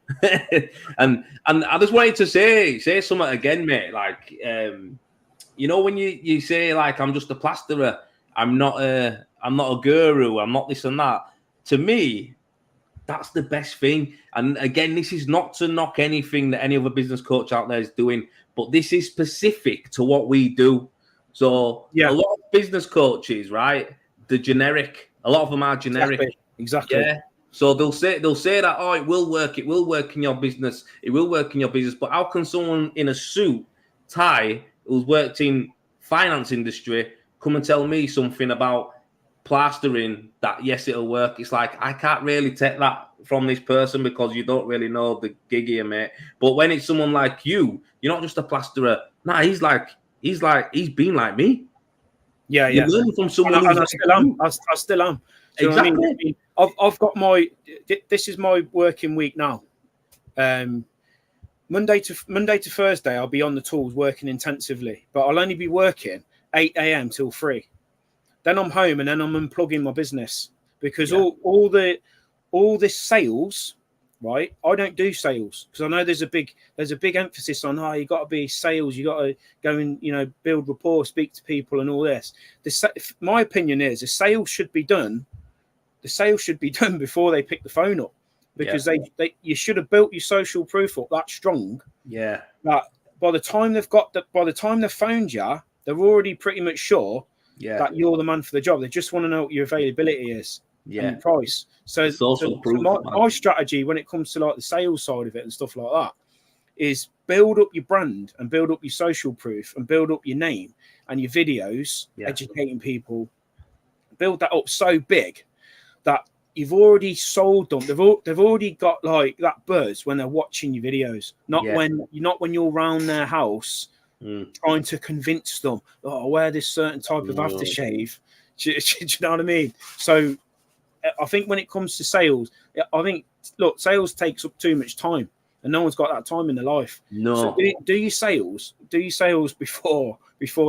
and I just wanted to say something again, mate. Like, when you say, like, I'm just a plasterer, I'm not a guru, I'm not this and that. To me, that's the best thing. And again, this is not to knock anything that any other business coach out there is doing, but this is specific to what we do. So a lot of business coaches, right? The generic, a lot of them are generic. Exactly. Yeah. So they'll say that, oh, it will work in your business. It will work in your business. But how can someone in a suit, tie, who's worked in finance industry, come and tell me something about plastering that, yes, it'll work? It's like, I can't really take that from this person, because you don't really know the gig here, mate. But when it's someone like you, you're not just a plasterer. Nah, he's been like me. You learn from someone who's I still am. Exactly. I mean, I've got this is my working week now. Monday to Thursday, I'll be on the tools working intensively, but I'll only be working 8 a.m. till 3. Then I'm home, and then I'm unplugging my business, because all this sales, right? I don't do sales, because I know there's a big emphasis on, you got to be sales, you got to go and build rapport, speak to people, and all this. My opinion is the sales should be done before they pick the phone up, because you should have built your social proof up that strong. That by the time they've phoned you, they're already pretty much sure that you're the man for the job. They just want to know what your availability is and your price. So my strategy when it comes to, like, the sales side of it and stuff like that is build up your brand and build up your social proof and build up your name and your videos, educating people. Build that up so big that you've already sold them. They've already got, like, that buzz when they're watching your videos, not when you're around their house trying to convince them, wear this certain type of aftershave. Do you know what I mean? So I think when it comes to sales, sales takes up too much time, and no one's got that time in their life. So do your sales before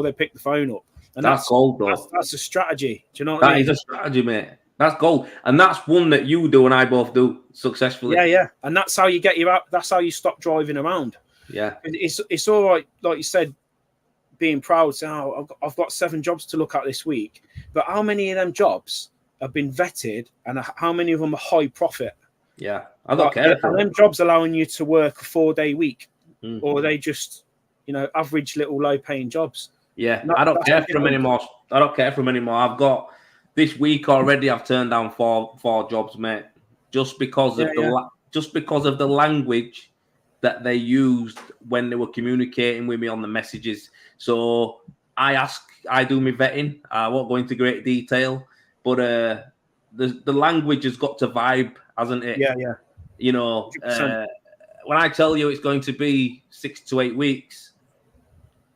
they pick the phone up. And that's gold, though. That's a strategy. Do you know what I mean? That is a strategy, mate. That's gold. And that's one that you do and I both do successfully. And that's how you get you out. That's how you stop driving around. It's all right, like you said, being proud, saying, "Oh, I've got 7 jobs to look at this week," but how many of them jobs have been vetted, and how many of them are high profit? Yeah, I don't care. Are them jobs allowing you to work a 4-day week, or are they just, average little low-paying jobs? Yeah, I don't care for them anymore. I don't care for them anymore. I've got this week already. I've turned down four jobs, mate, just because of the language that they used when they were communicating with me on the messages. So I do my vetting. I won't go into great detail, but the language has got to vibe, hasn't it? Yeah. When I tell you it's going to be 6 to 8 weeks,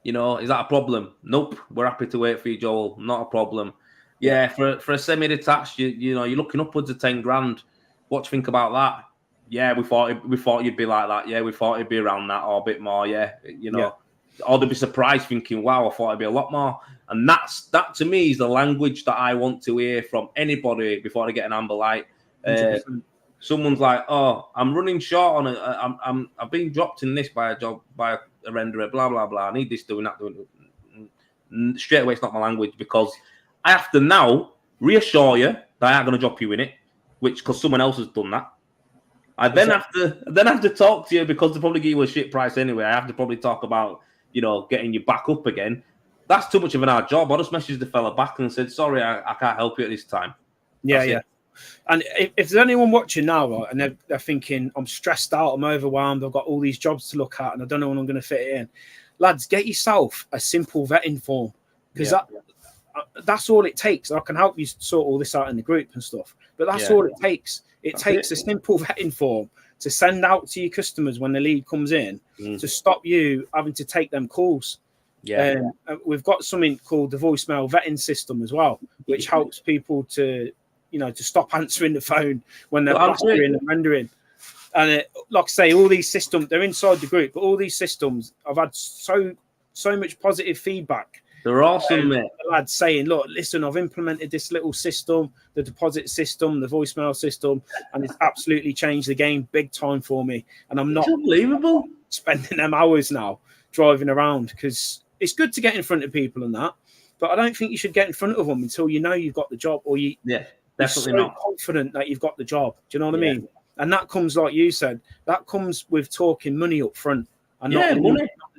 is that a problem? Nope. We're happy to wait for you, Joel. Not a problem. Yeah, for a semi-detached, you're looking upwards of 10 grand. What do you think about that? Yeah, we thought you'd be like that. Yeah, we thought it'd be around that or a bit more. Yeah, or they'd be surprised thinking, wow, I thought it'd be a lot more. And that to me is the language that I want to hear from anybody before they get an amber light. Someone's like, oh, I'm running short on it. I've been dropped in this by a renderer, blah blah blah. I need this doing that doing. Straight away, it's not my language, because I have to now reassure you that I ain't going to drop you in it, because someone else has done that. I then have to talk to you, because they probably give you a shit price anyway. I have to probably talk about getting you back up again. That's too much of an hard job. I just messaged the fella back and said, sorry, I can't help you at this time. That's it. And if there's anyone watching now, right, and they're thinking, I'm stressed out, I'm overwhelmed, I've got all these jobs to look at, and I don't know when I'm going to fit it in. Lads, get yourself a simple vetting form, because that's all it takes. I can help you sort all this out in the group and stuff, but that's all it takes. It takes a simple vetting form to send out to your customers when the lead comes in, to stop you having to take them calls. We've got something called the voicemail vetting system as well, which helps people to stop answering the phone when they're plastering and rendering. And like I say, all these systems, they're inside the group, but all these systems, I've had so much positive feedback. They're awesome, mate. Lads saying, look, listen, I've implemented this little system, the deposit system, the voicemail system, and it's absolutely changed the game big time for me. And I'm not unbelievable spending them hours now driving around, because it's good to get in front of people and that, but I don't think you should get in front of them until you've got the job, or definitely not confident that you've got the job. Do you know what I mean? And that comes, like you said, that comes with talking money up front and not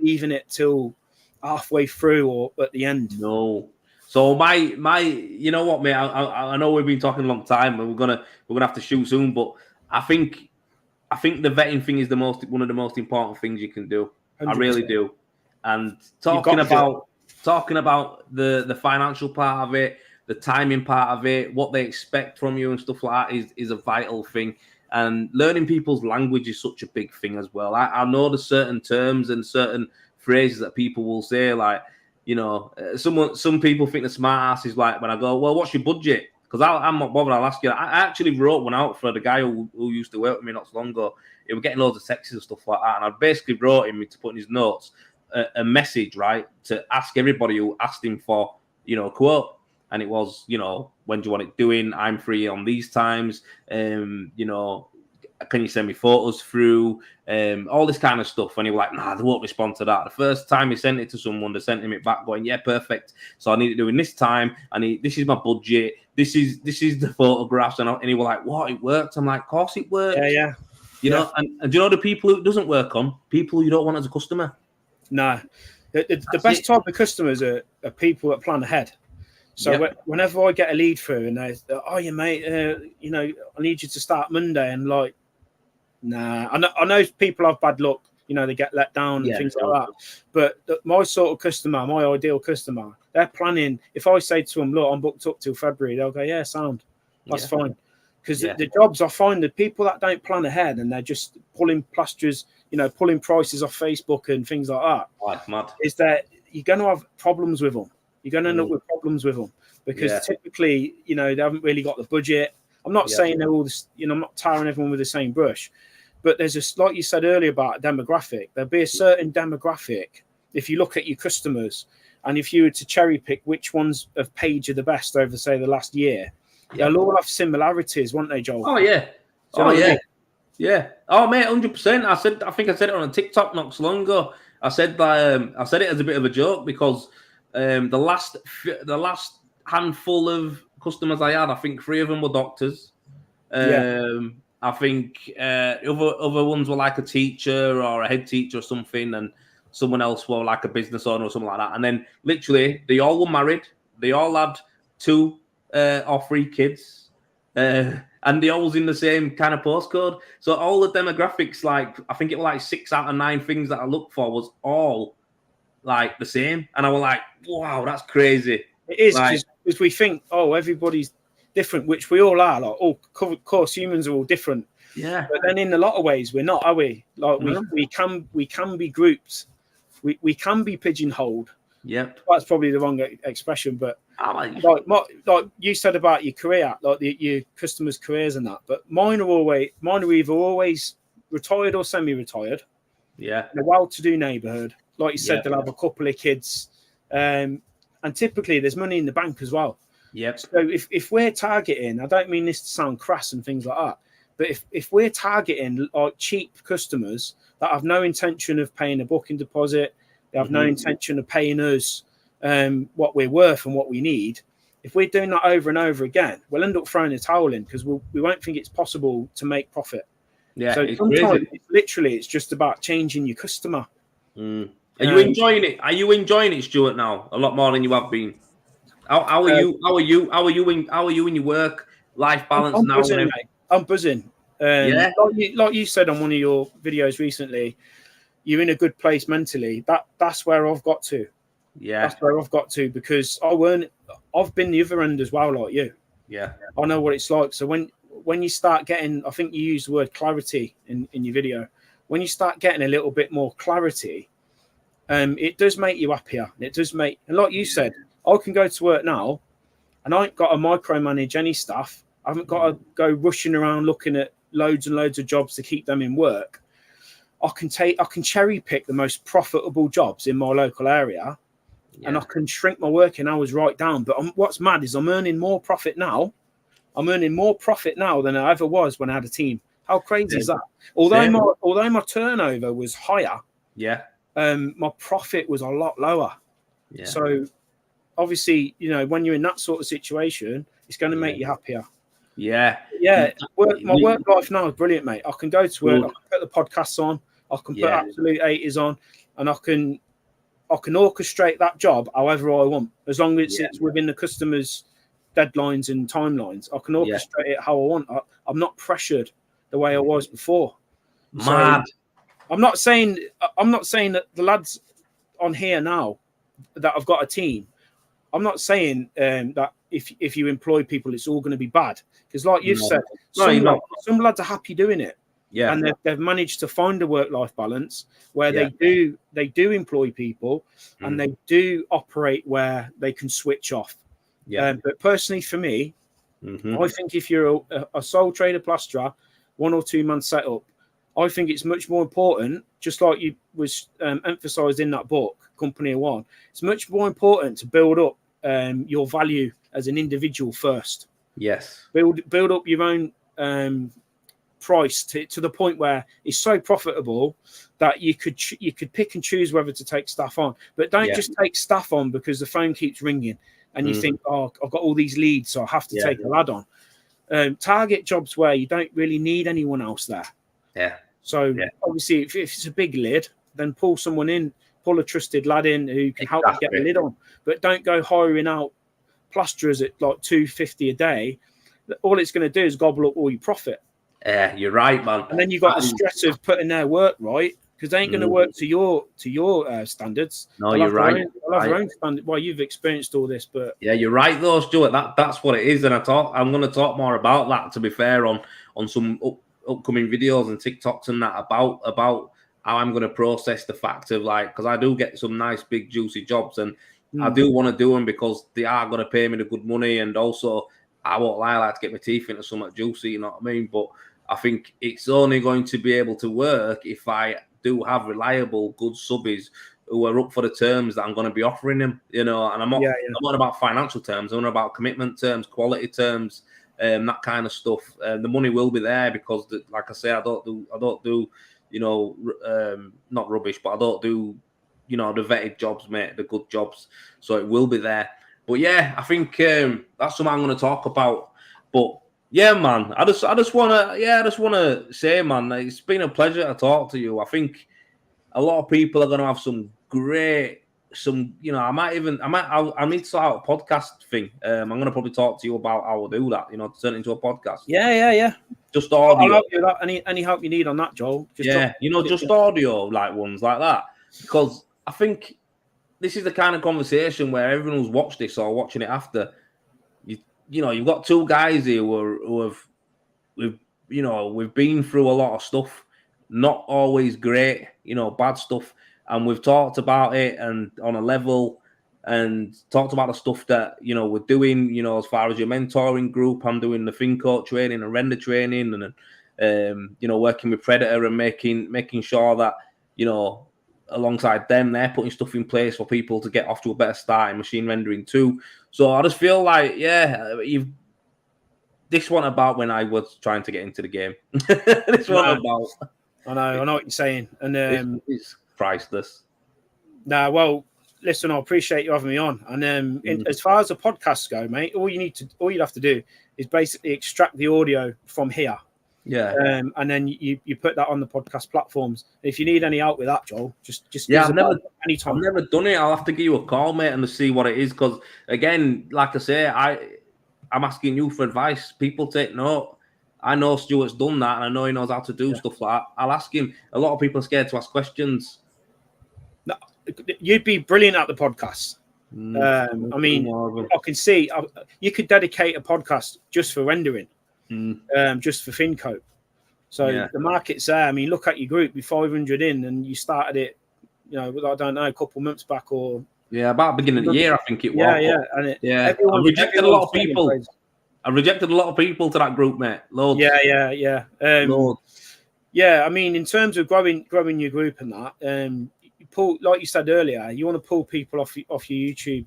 leaving it till halfway through or at the end. No. So my, you know what, mate? I know we've been talking a long time, and we're gonna have to shoot soon. But I think the vetting thing is one of the most important things you can do. 100%. I really do. And talking about the financial part of it, the timing part of it, what they expect from you and stuff like that is a vital thing. And learning people's language is such a big thing as well. I know the certain terms and certain phrases that people will say, like, some people think the smart ass is like when I go, well, what's your budget? Because I'm not bothered, I'll ask you. I actually wrote one out for the guy who used to work with me not so long ago. He was getting loads of texts and stuff like that. And I basically wrote him to put in his notes a message, right, to ask everybody who asked him for, a quote. And it was, when do you want it doing? I'm free on these times. Can you send me photos through? All this kind of stuff. And he was like, nah, they won't respond to that. The first time he sent it to someone, they sent him it back going, yeah, perfect. So I need it doing this time. This is my budget. This is the photographs. And he was like, what? It worked? I'm like, of course it works. Yeah. You know, and do you know the people who it doesn't work on? People you don't want as a customer. No. The best type of customers are people that plan ahead. So whenever I get a lead through and they, oh, yeah, mate, I need you to start Monday, and like, nah, I know people have bad luck, they get let down and things like that. But my sort of customer, my ideal customer, they're planning. If I say to them, look, I'm booked up till February, they'll go, yeah, sound, that's fine. Because the jobs, I find the people that don't plan ahead and they're just pulling plasters, pulling prices off Facebook and things like that, mad. Is that you're going to have problems with them. You're going to end up with problems with them because typically, they haven't really got the budget. I'm not saying they're all this, I'm not tarring everyone with the same brush, but there's like you said earlier about a demographic. There'll be a certain demographic if you look at your customers, and if you were to cherry pick which ones have paid you the best over, say, the last year, they'll all have similarities, won't they, Joel? Oh yeah, yeah. Oh mate, 100%. I think I said it on a TikTok not so long ago. I said it as a bit of a joke because the last handful of customers I had, I think 3 of them were doctors. I think other ones were like a teacher or a head teacher or something, and someone else were like a business owner or something like that. And then literally, they all were married. They all had 2 or 3 kids, and they all was in the same kind of postcode. So all the demographics, like I think it was like 6 out of 9 things that I looked for was all like the same, and I was like, wow, that's crazy. It is, like, because we think, oh, everybody's different, which we all are. Like, oh, of course, humans are all different. Yeah. But then in a lot of ways, we're not, are we? Like we can be grouped. We can be pigeonholed. Yep. That's probably the wrong expression, but like you said about your career, like your customers' careers and that. But mine are either always retired or semi-retired. Yeah. In a well-to-do neighbourhood, like you said, they'll have a couple of kids, and typically there's money in the bank as well. Yep. So if we're targeting, I don't mean this to sound crass and things like that, but if we're targeting like cheap customers that have no intention of paying a booking deposit, they have no intention of paying us what we're worth and what we need. If we're doing that over and over again, we'll end up throwing a towel in because we won't think it's possible to make profit. Yeah. So sometimes it's just about changing your customer. Are you enjoying it? Are you enjoying it, Stuart? Now a lot more than you have been. How are you? How are you in your work life balance I'm now? Buzzing, mate. I'm buzzing. Like you said on one of your videos recently, you're in a good place mentally. That's where I've got to. Yeah, that's where I've got to, because I've been the other end as well, like you. Yeah, I know what it's like. So when you start getting, I think you used the word clarity in your video. When you start getting a little bit more clarity, it does make you happier. It does make, and like you said, I can go to work now, and I ain't got to micromanage any staff. I haven't got to go rushing around looking at loads and loads of jobs to keep them in work. I can cherry pick the most profitable jobs in my local area, and I can shrink my working hours right down. But what's mad is I'm earning more profit now. I'm earning more profit now than I ever was when I had a team. How crazy is that? Although my turnover was higher, my profit was a lot lower. Yeah. So obviously, when you're in that sort of situation, it's going to make you happier. Yeah. My work life now is brilliant, mate. I can go to work, I can put the podcasts on, I can put Absolute 80s on, and I can orchestrate that job however I want, as long as it's within the customer's deadlines and timelines. I can orchestrate it how I want. I'm not pressured the way I was before. Mad. So I'm not saying that the lads on here now that I've got a team, I'm not saying that if you employ people, it's all going to be bad. Because like you've said, some lads are happy doing it. Yeah. And they've managed to find a work-life balance where they do employ people and they do operate where they can switch off. Yeah. But personally, for me, I think if you're a sole trader plasterer, 1 or 2 month setup, I think it's much more important, just like you was emphasised in that book, Company of One. It's much more important to build up your value as an individual first. Yes. Build up your own price to the point where it's so profitable that you could pick and choose whether to take staff on. But don't just take staff on because the phone keeps ringing and you think, oh, I've got all these leads, so I have to take a lad on. Target jobs where you don't really need anyone else there. Yeah. So obviously, if it's a big lid, then pull someone in, pull a trusted lad in who can help you get the lid on. But don't go hiring out plasterers at like $250 a day. All it's going to do is gobble up all your profit. Yeah, you're right, man. And then you've got the stress of putting their work right, because they ain't going to work to your standards. No, you're right. They'll have their own standard. Well, you've experienced all this, but yeah, you're right, though, Stuart. That's what it is, and I'm going to talk more about that. To be fair, on some upcoming videos and TikToks and that about how I'm going to process the fact of because I do get some nice big juicy jobs, and I do want to do them because they are going to pay me the good money, and also I won't lie, I like to get my teeth into something juicy. You know what I mean? But I think it's only going to be able to work if I do have reliable, good subbies who are up for the terms that I'm going to be offering them, and I'm not about financial terms. I'm not about commitment terms, quality terms, that kind of stuff. The money will be there because, like I say, I don't do, not rubbish, but I don't do the vetted jobs, mate, the good jobs. So it will be there. But yeah, I think that's something I'm going to talk about. But yeah, man, I just want to say, man, it's been a pleasure to talk to you. I think a lot of people are going to have I need to start out a podcast thing. I'm going to probably talk to you about how to do that, turn it into a podcast. Yeah. Just audio. I'll help you with that. Any help you need on that, Joel? Just audio, like ones like that. Because I think this is the kind of conversation where everyone who's watched this or watching it after, you've got two guys here we've been through a lot of stuff, not always great, bad stuff, and we've talked about it and on a level and talked about the stuff that we're doing, as far as your mentoring group. I'm doing the FinCoach training and render training, and working with Predator and making sure that alongside them, they're putting stuff in place for people to get off to a better start in machine rendering too. So I just feel like, this one about when I was trying to get into the game. I know what you're saying, and it's priceless. Well, listen, I appreciate you having me on. And as far as the podcasts go, mate, all you'd have to do is basically extract the audio from here. Yeah. And then you put that on the podcast platforms. If you need any help with that, Joel, just anytime. I've never done it. I'll have to give you a call, mate, and to see what it is. Because again, like I say, I'm asking you for advice. People take note. I know Stuart's done that, and I know he knows how to do stuff like that. I'll ask him. A lot of people are scared to ask questions. No, you'd be brilliant at the podcast. I mean, I can see you could dedicate a podcast just for rendering. Just for FinCo. So the market's there. I mean, look at your group. You're 500 in, and you started it, I don't know, a couple months back or about the beginning of the year, I think it was. I rejected a lot of people. I rejected a lot of people to that group, mate. Loads. Yeah. Loads. Yeah, I mean, in terms of growing your group and that, you pull, like you said earlier, you want to pull people off your YouTube,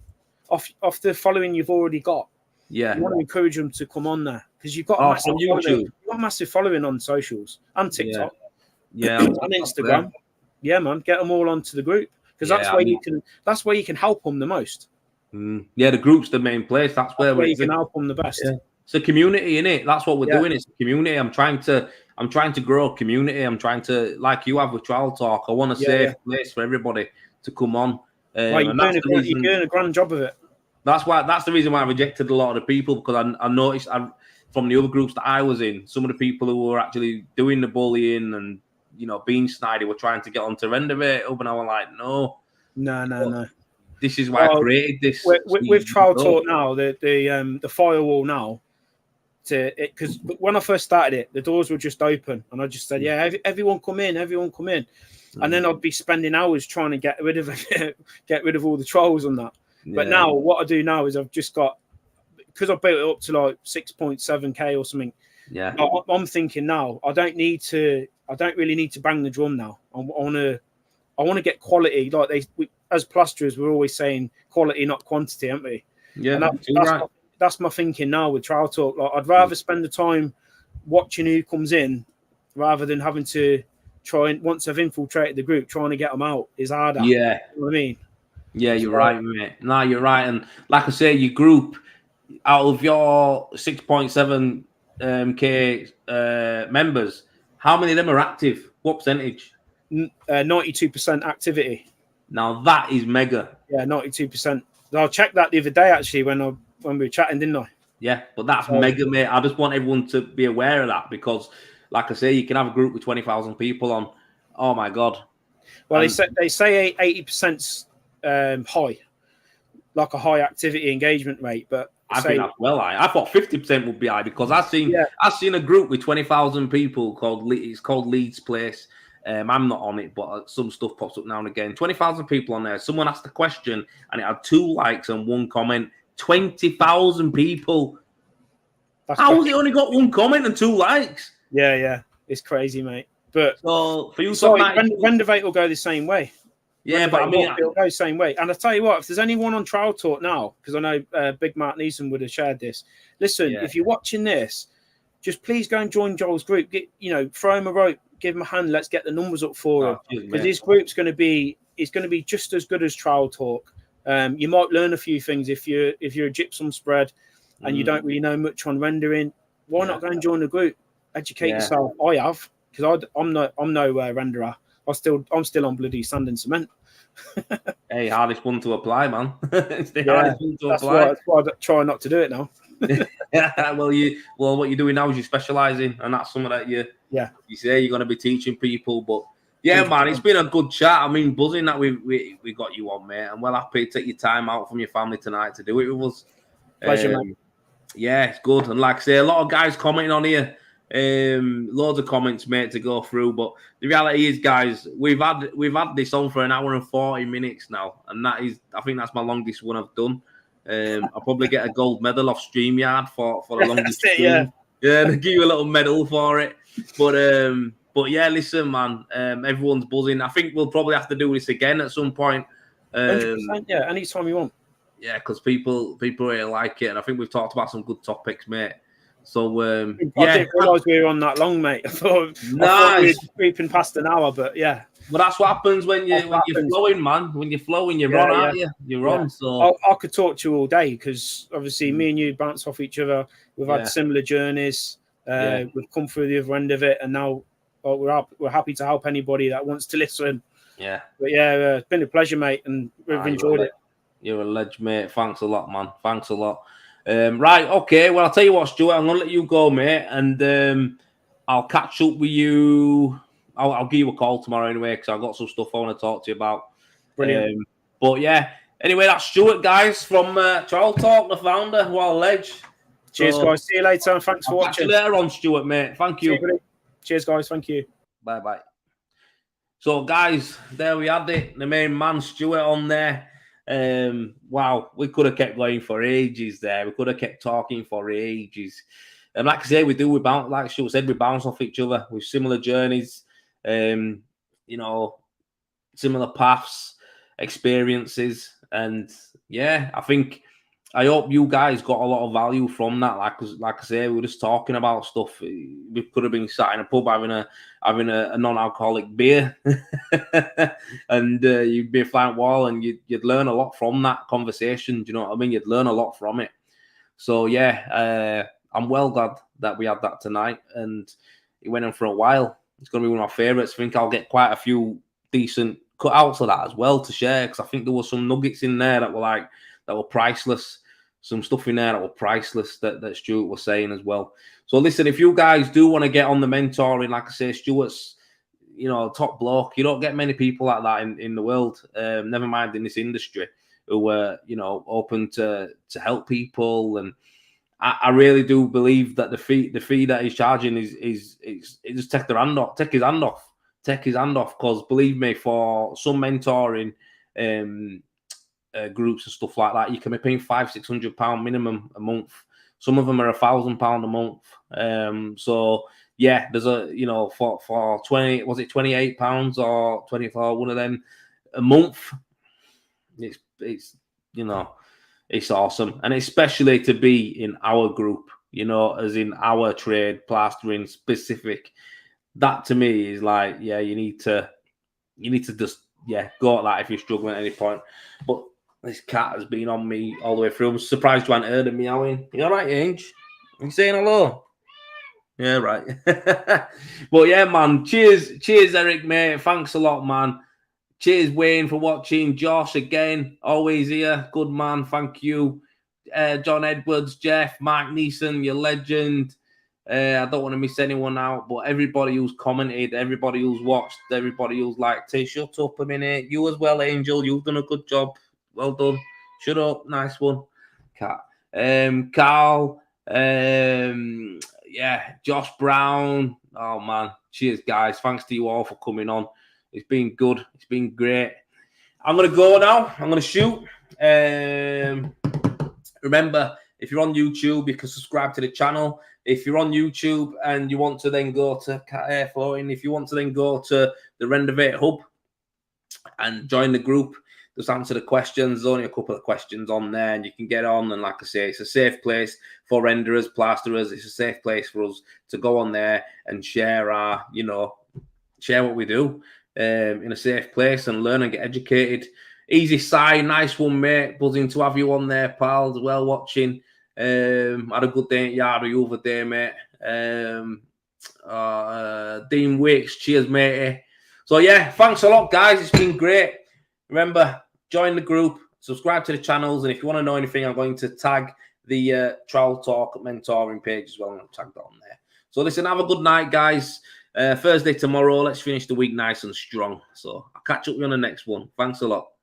off the following you've already got. Yeah, you want to encourage them to come on there because you've got a massive following on socials and TikTok, and Instagram. Yeah, man, get them all onto the group because that's where you can help them the most. Yeah, the group's the main place. That's where you can help them the best. Yeah. It's a community, innit? That's what we're doing. It's a community. I'm trying to grow a community. I'm trying to, like you have with Trowel Talk. I want a safe place for everybody to come on. You're doing a grand job of it. That's the reason why I rejected a lot of the people, because I noticed from the other groups that I was in, some of the people who were actually doing the bullying and being snidey were trying to get onto Rendervate up, and I was like, no. This is why I created this. With Trowel Talk now, the firewall now, because when I first started it, the doors were just open, and I just said, everyone come in, and then I'd be spending hours trying to get rid of all the trolls on that. But now what I do now is I've just got, because I built it up to like 6.7k or something. Yeah. I'm thinking now I don't really need to bang the drum now. I want to get quality. Like as plasterers, we're always saying quality, not quantity, aren't we? Yeah. That's my thinking now with Trowel Talk. Like I'd rather spend the time watching who comes in rather than having to try and, once I've infiltrated the group, trying to get them out is harder. Yeah. You know what I mean? Yeah, you're right, mate. No, you're right. And like I say, your group, out of your 6.7 k members, how many of them are active? What percentage? 92% activity. Now that is mega. Yeah, 92%. I checked that the other day actually when we were chatting, didn't I? Yeah, but that's mega, mate. I just want everyone to be aware of that because, like I say, you can have a group with 20,000 people on. Oh my god. Well, they say 80%'s high, like a high activity engagement rate, but I think that's well high. I thought 50% would be high because I've seen a group with 20,000 people called Leeds Place. I'm not on it, but some stuff pops up now and again. 20,000 people on there. Someone asked a question and it had 2 likes and 1 comment. 20,000 people. How has it only got 1 comment and 2 likes? Yeah, it's crazy, mate. But so for you, Rendervate will go the same way. Yeah, but I mean, it'll go the same way. And I tell you what, if there's anyone on Trowel Talk now, because I know Big Mark Neeson would have shared this. Listen, if you're watching this, just please go and join Joel's group. Throw him a rope, give him a hand. Let's get the numbers up for him because this group's going to be it's going to be just as good as Trowel Talk. You might learn a few things if you're a gypsum spread and you don't really know much on rendering. Why not go and join the group? Educate yourself. I have, because I'm no renderer. I'm still on bloody sand and cement. Hey, hardest one to apply, man. It's the hardest one to apply. That's why I try not to do it now. Yeah, well, what you're doing now is you're specialising, and that's something that you say you're going to be teaching people. But yeah, 100%. Man, it's been a good chat. I mean, buzzing that we got you on, mate. I'm well happy to take your time out from your family tonight to do it with us. Pleasure, mate. Yeah, it's good. And like I say, a lot of guys commenting on here. Loads of comments, mate, to go through. But the reality is, guys, we've had this on for an hour and 40 minutes now, and I think that's my longest one I've done. I'll probably get a gold medal off StreamYard for the longest stream. Yeah, they give you a little medal for it. But yeah, listen, man, everyone's buzzing. I think we'll probably have to do this again at some point. 100%, yeah, anytime you want. Yeah, because people really like it, and I think we've talked about some good topics, mate. So I didn't realise we were on that long, mate. I thought we were creeping past an hour, but yeah. Well, that's what happens when you're flowing, man. When you're flowing, you're on, aren't you? You're on. So I could talk to you all day because obviously me and you bounce off each other. We've had similar journeys. We've come through the other end of it, and now we're happy to help anybody that wants to listen. Yeah. But yeah, it's been a pleasure, mate, and we've enjoyed it. You're a ledge, mate. Thanks a lot, man. Thanks a lot. Right, okay. Well, I'll tell you what, Stuart. I'm gonna let you go, mate, and I'll catch up with you. I'll give you a call tomorrow anyway, because I've got some stuff I want to talk to you about. Brilliant. But yeah, anyway, that's Stuart, guys, from Trowel Talk, the founder. What a ledge. Cheers, guys. See you later, and thanks for watching. See you later on, Stuart, mate. Thank you. Cheers, guys. Thank you. Bye-bye. So, guys, there we had it. The main man, Stuart, on there. Wow, we could have kept going for ages there. We could have kept talking for ages. And like I say, we bounce, like Stuart said, we bounce off each other with similar journeys, you know, similar paths, experiences. And yeah, I hope you guys got a lot of value from that. Like I say, we were just talking about stuff. We could have been sat in a pub having a non-alcoholic beer, and you'd be a flying wall, and you'd learn a lot from that conversation. Do you know what I mean? You'd learn a lot from it. So yeah, I'm well glad that we had that tonight, and it went on for a while. It's going to be one of my favourites. I think I'll get quite a few decent cutouts of that as well to share, because I think there were some nuggets in there that were priceless. Some stuff in there that were priceless that Stuart was saying as well. So listen, if you guys do want to get on the mentoring, like I say, Stuart's, you know, top bloke. You don't get many people like that in the world, never mind in this industry, who are, you know, open to help people. And I really do believe that the fee that he's charging is just take his hand off, because believe me, for some mentoring groups and stuff like that, you can be paying £500-600 minimum a month. Some of them are £1,000 a month. So yeah, there's a, you know, for 20, was it £28 or 24, one of them a month. It's you know, it's awesome, and especially to be in our group, you know, as in our trade, plastering specific. That to me is like, yeah, you need to just go at that if you're struggling at any point. But this cat has been on me all the way through. I'm surprised you haven't heard him meowing. You all right, Ange? You saying hello? Yeah, right. But yeah, man. Cheers, Eric, mate. Thanks a lot, man. Cheers, Wayne, for watching. Josh, again, always here. Good man. Thank you. John Edwards, Jeff, Mark Neeson, your legend. I don't want to miss anyone out, but everybody who's commented, everybody who's watched, everybody who's liked it, shut up a minute. You as well, Angel. You've done a good job. Well done. Shut up. Nice one. Cat. Carl. Josh Brown. Oh, man. Cheers, guys. Thanks to you all for coming on. It's been good. It's been great. I'm going to go now. I'm going to shoot. Remember, if you're on YouTube, you can subscribe to the channel. If you're on YouTube and you want to then go to Cat Air Flooring, if you want to then go to the Rendervate Hub and join the group, just answer the questions. There's only a couple of questions on there, and you can get on. And like I say, it's a safe place for renderers, plasterers. It's a safe place for us to go on there and share our, you know, share what we do. in a safe place and learn and get educated. Easy side, nice one, mate. Buzzing to have you on there, pal, as well, watching. Had a good day at Yard the other day, mate. Dean Wicks, cheers, matey. So, yeah, thanks a lot, guys. It's been great. Remember, join the group, subscribe to the channels, and if you want to know anything, I'm going to tag the Trowel Talk mentoring page as well, and I'll tag that on there. So, listen, have a good night, guys. Thursday tomorrow. Let's finish the week nice and strong. So, I'll catch up with you on the next one. Thanks a lot.